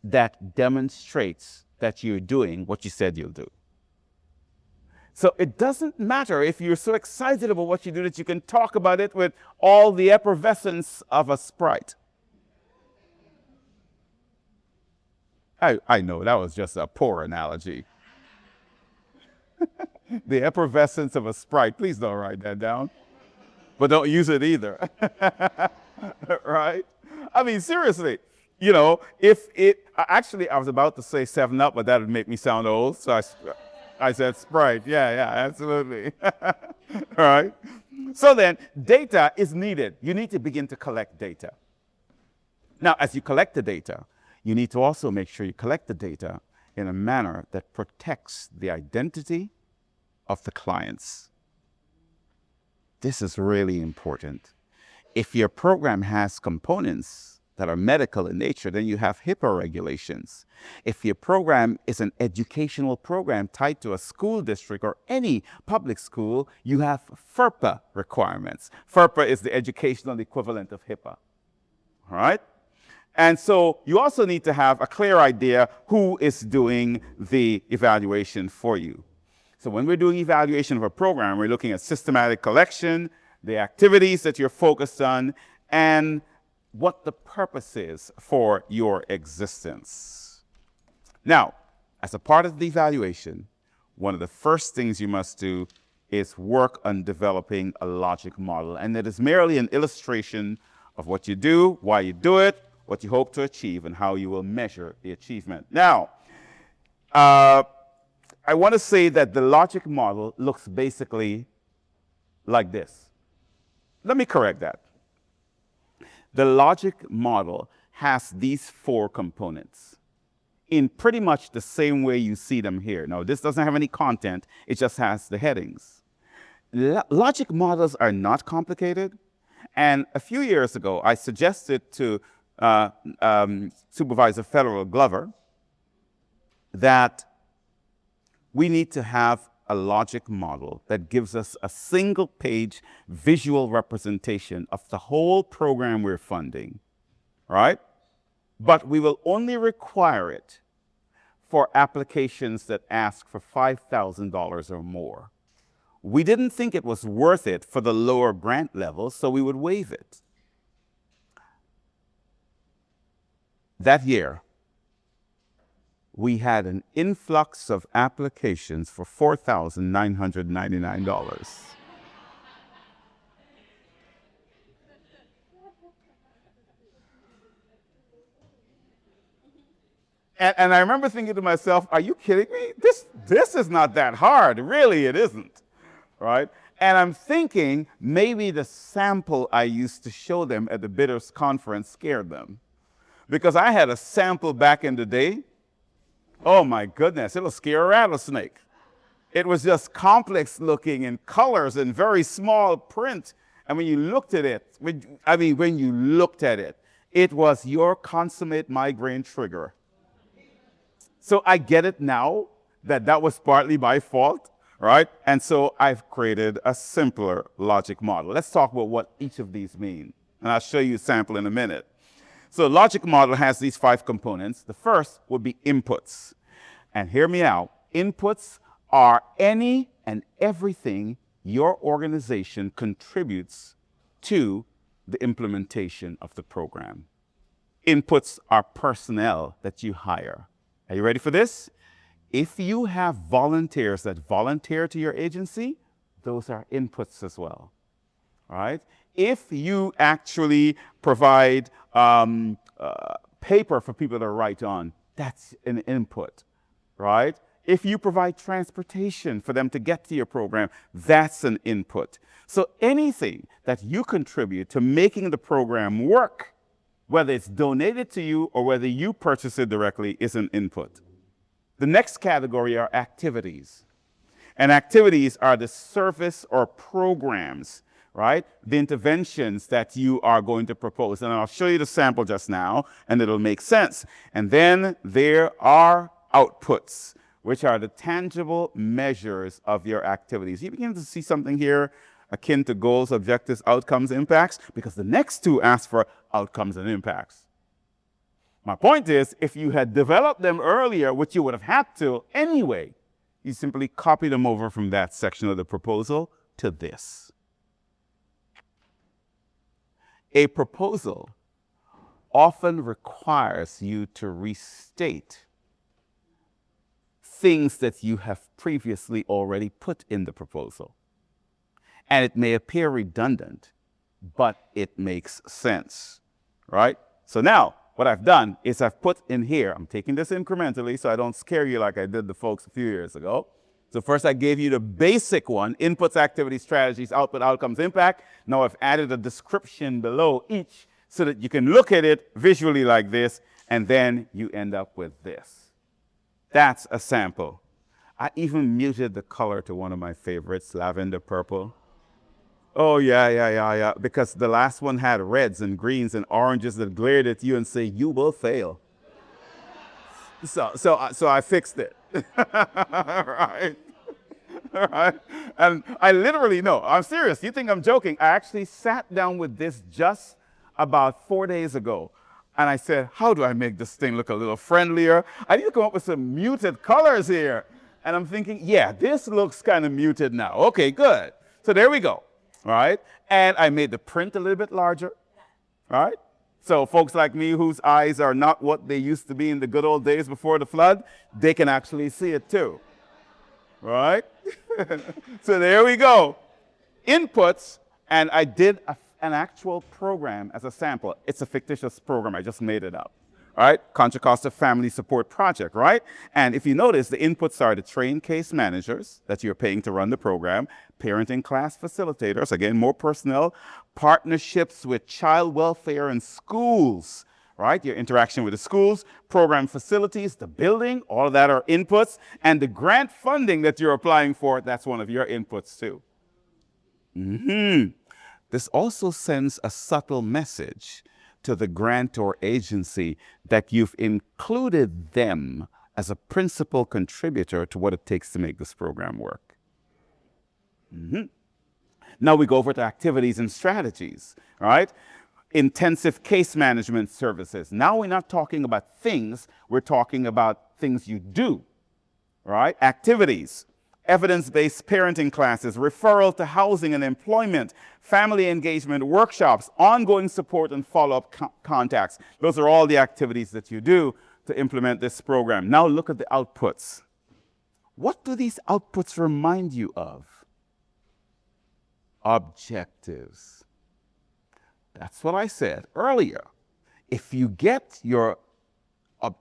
that demonstrates that you're doing what you said you'll do. So it doesn't matter if you're so excited about what you do that you can talk about it with all the effervescence of a Sprite. I know that was just a poor analogy. The effervescence of a Sprite. Please don't write that down. But don't use it either. Right? I mean, seriously. You know, actually, I was about to say 7-Up, but that would make me sound old. So I said Sprite. Yeah, absolutely. All right. So then, data is needed. You need to begin to collect data. Now, as you collect the data, you need to also make sure you collect the data in a manner that protects the identity of the clients. This is really important. If your program has components that are medical in nature, then you have HIPAA regulations. If your program is an educational program tied to a school district or any public school, you have FERPA requirements. FERPA is the educational equivalent of HIPAA. All right? And so you also need to have a clear idea who is doing the evaluation for you. So when we're doing evaluation of a program, we're looking at systematic collection, the activities that you're focused on, and what the purpose is for your existence. Now, as a part of the evaluation, one of the first things you must do is work on developing a logic model. And it is merely an illustration of what you do, why you do it, what you hope to achieve, and how you will measure the achievement. Now, I want to say that the logic model looks basically like this. Let me correct that. The logic model has these 4 components in pretty much the same way you see them here. Now, this doesn't have any content. It just has the headings. Logic models are not complicated. And a few years ago, I suggested to Supervisor Federal Glover that we need to have a logic model that gives us a single-page visual representation of the whole program we're funding, right? But we will only require it for applications that ask for $5,000 or more. We didn't think it was worth it for the lower grant level, so we would waive it. That year, we had an influx of applications for $4,999. And I remember thinking to myself, are you kidding me? This is not that hard. Really, it isn't, right? And I'm thinking maybe the sample I used to show them at the bidders conference scared them. Because I had a sample back in the day. Oh my goodness, it'll scare a rattlesnake. It was just complex looking in colors and very small print. And when you looked at it, when you looked at it, it was your consummate migraine trigger. So I get it now that was partly my fault, right? And so I've created a simpler logic model. Let's talk about what each of these mean. And I'll show you a sample in a minute. So logic model has these 5 components. The first would be inputs. And hear me out. Inputs are any and everything your organization contributes to the implementation of the program. Inputs are personnel that you hire. Are you ready for this? If you have volunteers that volunteer to your agency, those are inputs as well, all right? If you actually provide paper for people to write on, that's an input, right? If you provide transportation for them to get to your program, that's an input. So anything that you contribute to making the program work, whether it's donated to you or whether you purchase it directly, is an input. The next category are activities. And activities are the service or programs, right? The interventions that you are going to propose. And I'll show you the sample just now, and it'll make sense. And then there are outputs, which are the tangible measures of your activities. You begin to see something here akin to goals, objectives, outcomes, impacts, because the next 2 ask for outcomes and impacts. My point is, if you had developed them earlier, which you would have had to anyway, you simply copy them over from that section of the proposal to this. A proposal often requires you to restate things that you have previously already put in the proposal. And it may appear redundant, but it makes sense, right? So now, what I've done is I've put in here, I'm taking this incrementally so I don't scare you like I did the folks a few years ago. So first I gave you the basic one, inputs, activities, strategies, output, outcomes, impact. Now I've added a description below each so that you can look at it visually like this, and then you end up with this. That's a sample. I even muted the color to one of my favorites, lavender purple. Oh, yeah, because the last one had reds and greens and oranges that glared at you and say, you will fail. So I fixed it. Right? All right? And I literally, no, I'm serious. You think I'm joking. I actually sat down with this just about 4 days ago. And I said, how do I make this thing look a little friendlier? I need to come up with some muted colors here. And I'm thinking, yeah, this looks kind of muted now. Okay, good. So there we go. All right. And I made the print a little bit larger. All right. So folks like me whose eyes are not what they used to be in the good old days before the flood, they can actually see it too. Right? So there we go. Inputs, and I did an actual program as a sample. It's a fictitious program. I just made it up. All right? Contra Costa Family Support Project, right? And if you notice, the inputs are the trained case managers that you're paying to run the program, parenting class facilitators, again, more personnel, partnerships with child welfare and schools, right? Your interaction with the schools, program facilities, the building, all of that are inputs. And the grant funding that you're applying for, that's one of your inputs too. This also sends a subtle message to the grantor agency that you've included them as a principal contributor to what it takes to make this program work. Now we go over to activities and strategies, all right? Intensive case management services. Now we're not talking about things, we're talking about things you do, all right? Activities. Evidence-based parenting classes, referral to housing and employment, family engagement workshops, ongoing support and follow-up contacts. Those are all the activities that you do to implement this program. Now look at the outputs. What do these outputs remind you of? Objectives. That's what I said earlier. If you get your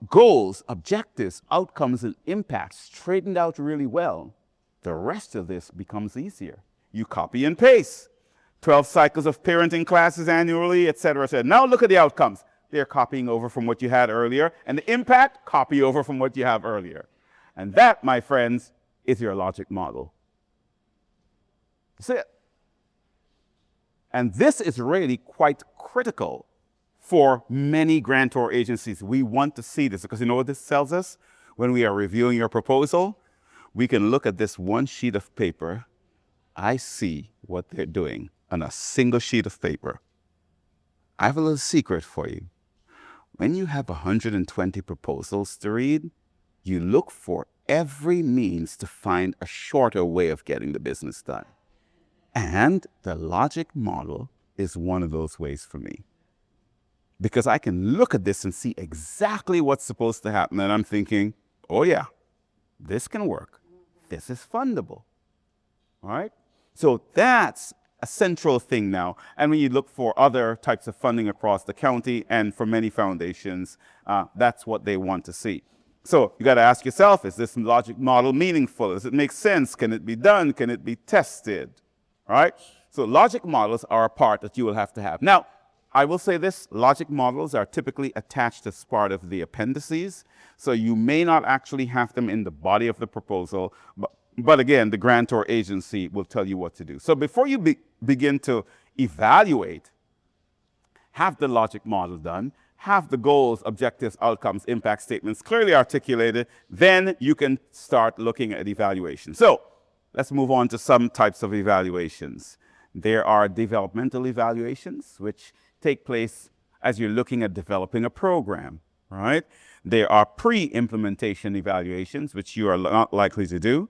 goals, objectives, outcomes, and impacts straightened out really well, the rest of this becomes easier. You copy and paste. 12 cycles of parenting classes annually, et cetera, et cetera. Now look at the outcomes. They're copying over from what you had earlier. And the impact, copy over from what you have earlier. And that, my friends, is your logic model. That's it. And this is really quite critical for many grantor agencies. We want to see this because you know what this tells us? When we are reviewing your proposal, we can look at this one sheet of paper. I see what they're doing on a single sheet of paper. I have a little secret for you. When you have 120 proposals to read, you look for every means to find a shorter way of getting the business done. And the logic model is one of those ways for me. Because I can look at this and see exactly what's supposed to happen. And I'm thinking, oh yeah, this can work. This is fundable. All right? So that's a central thing now. And when you look for other types of funding across the county and for many foundations, that's what they want to see. So you got to ask yourself, is this logic model meaningful? Does it make sense? Can it be done? Can it be tested? All right? So logic models are a part that you will have to have. Now, I will say this, logic models are typically attached as part of the appendices, so you may not actually have them in the body of the proposal, but again, the grantor agency will tell you what to do. So before you begin to evaluate, have the logic model done, have the goals, objectives, outcomes, impact statements clearly articulated, then you can start looking at evaluation. So let's move on to some types of evaluations. There are developmental evaluations, which take place as you're looking at developing a program, right? There are pre-implementation evaluations, which you are not likely to do.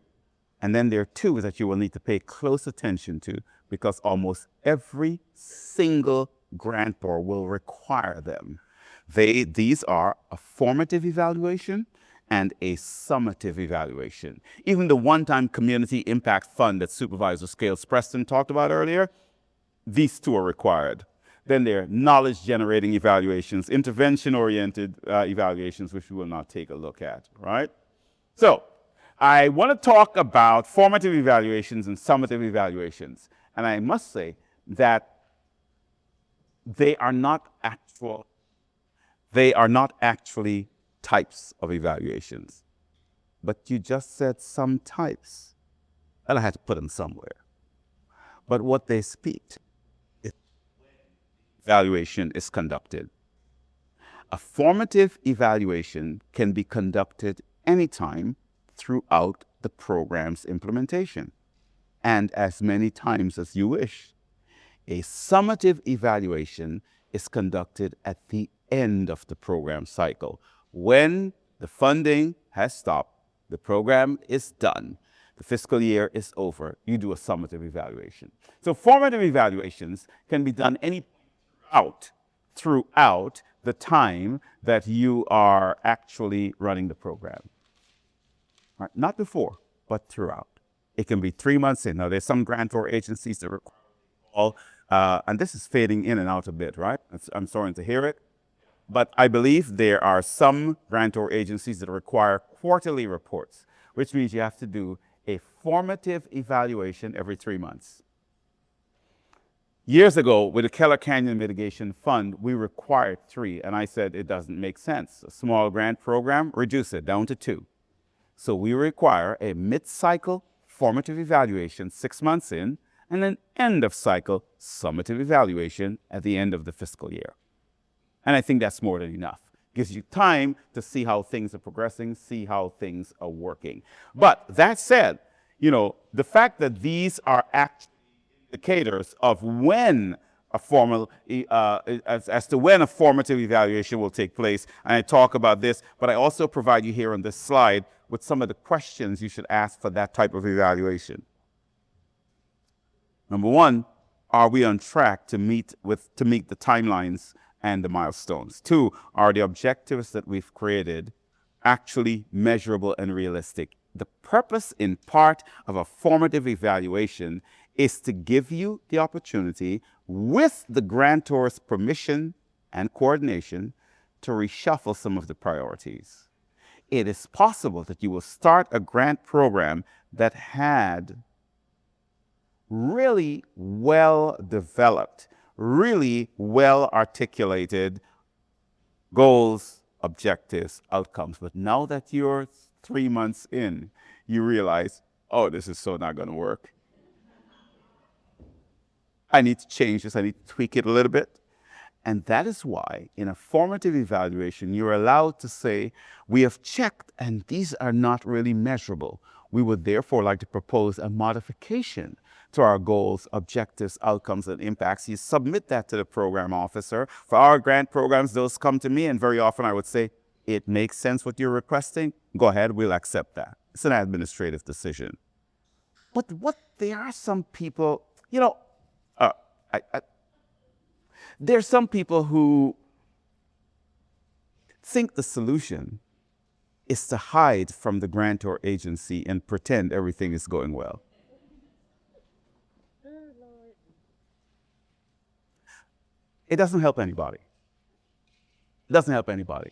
And then there are two that you will need to pay close attention to because almost every single grantor will require them. These are a formative evaluation and a summative evaluation. Even the one-time community impact fund that Supervisor Scales-Preston talked about earlier, these two are required. Then there are knowledge-generating evaluations, intervention-oriented evaluations, which we will not take a look at, right? So I want to talk about formative evaluations and summative evaluations. And I must say that they are not actually types of evaluations. But you just said some types. And I had to put them somewhere. But what they speak to is evaluation is conducted. A formative evaluation can be conducted anytime throughout the program's implementation, and as many times as you wish. A summative evaluation is conducted at the end of the program cycle. When the funding has stopped, the program is done, the fiscal year is over, you do a summative evaluation. So formative evaluations can be done throughout the time that you are actually running the program. Right? Not before, but throughout. It can be 3 months in. Now, there's some grantor agencies that require all, and this is fading in and out a bit, right? I'm sorry to hear it. But I believe there are some grantor agencies that require quarterly reports, which means you have to do a formative evaluation every 3 months. Years ago, with the Keller Canyon Mitigation Fund, we required 3, and I said it doesn't make sense. A small grant program, reduce it down to 2. So we require a mid-cycle formative evaluation 6 months in, and an end-of-cycle summative evaluation at the end of the fiscal year. And I think that's more than enough. Gives you time to see how things are progressing, see how things are working. But that said, the fact that these are actually indicators of when a formal, as to when a formative evaluation will take place, and I talk about this, but I also provide you here on this slide with some of the questions you should ask for that type of evaluation. Number one, are we on track to meet the timelines and the milestones? 2, are the objectives that we've created actually measurable and realistic? The purpose, in part, of a formative evaluation is to give you the opportunity, with the grantor's permission and coordination, to reshuffle some of the priorities. It is possible that you will start a grant program that had really well developed, really well articulated goals, objectives, outcomes. But now that you're 3 months in, you realize, oh, this is so not going to work. I need to change this. I need to tweak it a little bit. And that is why in a formative evaluation, you're allowed to say, we have checked and these are not really measurable. We would therefore like to propose a modification to our goals, objectives, outcomes, and impacts. You submit that to the program officer. For our grant programs, those come to me, and very often I would say, it makes sense what you're requesting. Go ahead, we'll accept that. It's an administrative decision. But there are some people, there's some people who think the solution is to hide from the grantor agency and pretend everything is going well. It doesn't help anybody. It doesn't help anybody.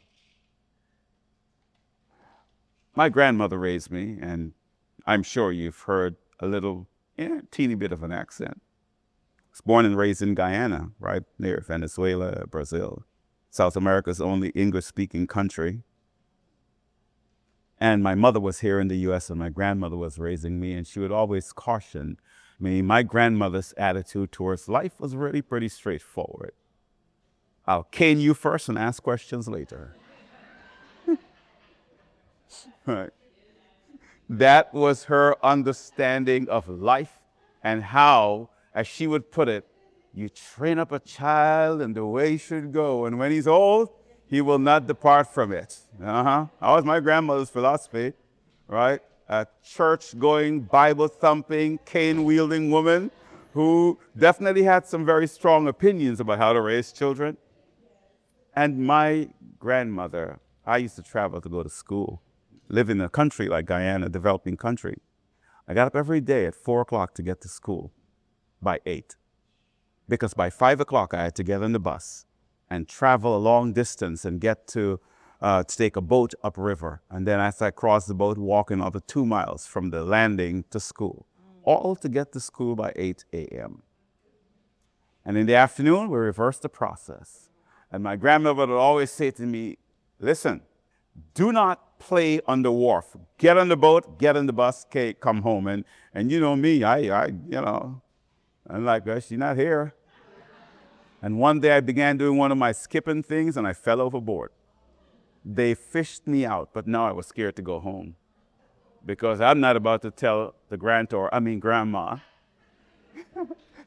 My grandmother raised me, and I'm sure you've heard a little, teeny bit of an accent. I was born and raised in Guyana, right near Venezuela, Brazil, South America's only English-speaking country. And my mother was here in the U.S., and my grandmother was raising me, and she would always caution me. My grandmother's attitude towards life was really pretty straightforward. I'll cane you first and ask questions later. Right. That was her understanding of life, and how, as she would put it, you train up a child in the way he should go, and when he's old, he will not depart from it. That was my grandmother's philosophy, right? A church-going, Bible-thumping, cane-wielding woman who definitely had some very strong opinions about how to raise children. And my grandmother, I used to travel to go to school, live in a country like Guyana, a developing country. I got up every day at 4 o'clock to get to school by 8. Because by 5 o'clock, I had to get on the bus and travel a long distance and get to take a boat upriver. And then as I crossed the boat, walk another 2 miles from the landing to school, all to get to school by 8 a.m. And in the afternoon, we reversed the process. And my grandmother would always say to me, listen, do not play on the wharf. Get on the boat, get on the bus, okay, come home. And you know me, I'm like, well, she's not here. And one day I began doing one of my skipping things, and I fell overboard. They fished me out, but now I was scared to go home, because I'm not about to tell the grandma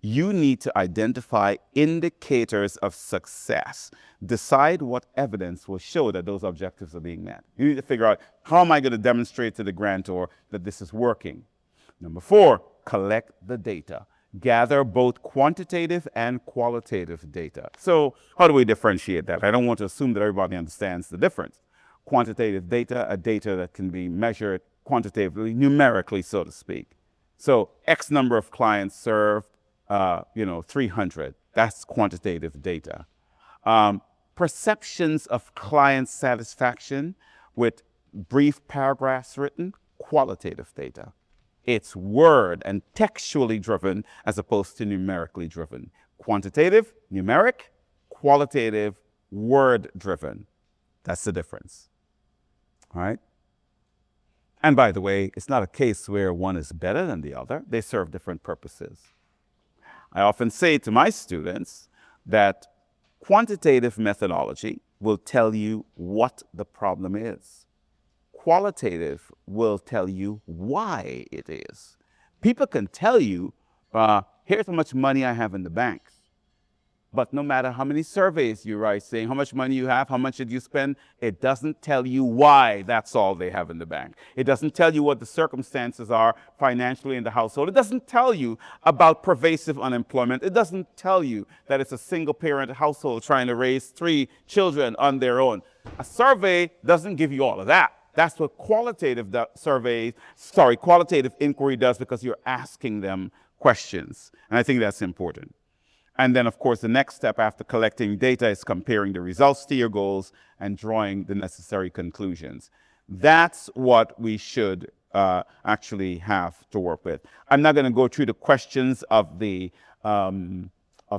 You need to identify indicators of success. Decide what evidence will show that those objectives are being met. You need to figure out, how am I going to demonstrate to the grantor that this is working? Number 4, collect the data. Gather both quantitative and qualitative data. So how do we differentiate that? I don't want to assume that everybody understands the difference. Quantitative data are data that can be measured quantitatively, numerically, so to speak. So X number of clients served, 300. That's quantitative data. Perceptions of client satisfaction with brief paragraphs written, qualitative data. It's word and textually driven as opposed to numerically driven. Quantitative, numeric; qualitative, word driven. That's the difference. All right? And by the way, it's not a case where one is better than the other. They serve different purposes. I often say to my students that quantitative methodology will tell you what the problem is. Qualitative will tell you why it is. People can tell you, here's how much money I have in the bank. But no matter how many surveys you write saying how much money you have, how much did you spend, it doesn't tell you why that's all they have in the bank. It doesn't tell you what the circumstances are financially in the household. It doesn't tell you about pervasive unemployment. It doesn't tell you that it's a single parent household trying to raise 3 children on their own. A survey doesn't give you all of that. That's what qualitative inquiry does, because you're asking them questions. And I think that's important. And then, of course, the next step after collecting data is comparing the results to your goals and drawing the necessary conclusions. That's what we should actually have to work with. I'm not going to go through the questions of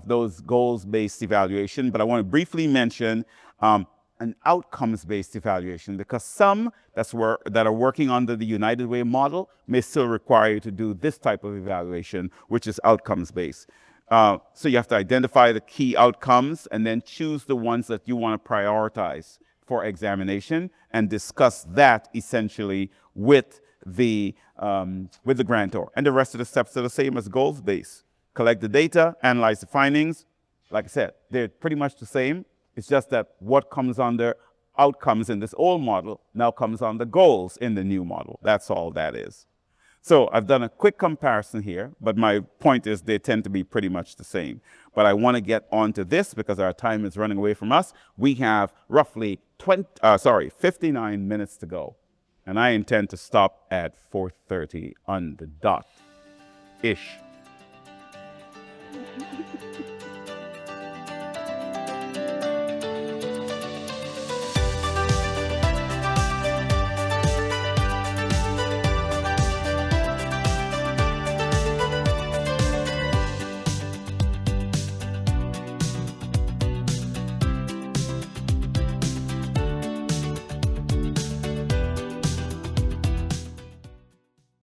those goals-based evaluation, but I want to briefly mention an outcomes-based evaluation, because some that are working under the United Way model may still require you to do this type of evaluation, which is outcomes-based. So you have to identify the key outcomes and then choose the ones that you want to prioritize for examination and discuss that essentially with the grantor. And the rest of the steps are the same as goals-based. Collect the data, analyze the findings. Like I said, they're pretty much the same. It's just that what comes under outcomes in this old model now comes under goals in the new model. That's all that is. So I've done a quick comparison here, but my point is they tend to be pretty much the same. But I want to get onto this because our time is running away from us. We have roughly 59 minutes to go. And I intend to stop at 4:30 on the dot-ish.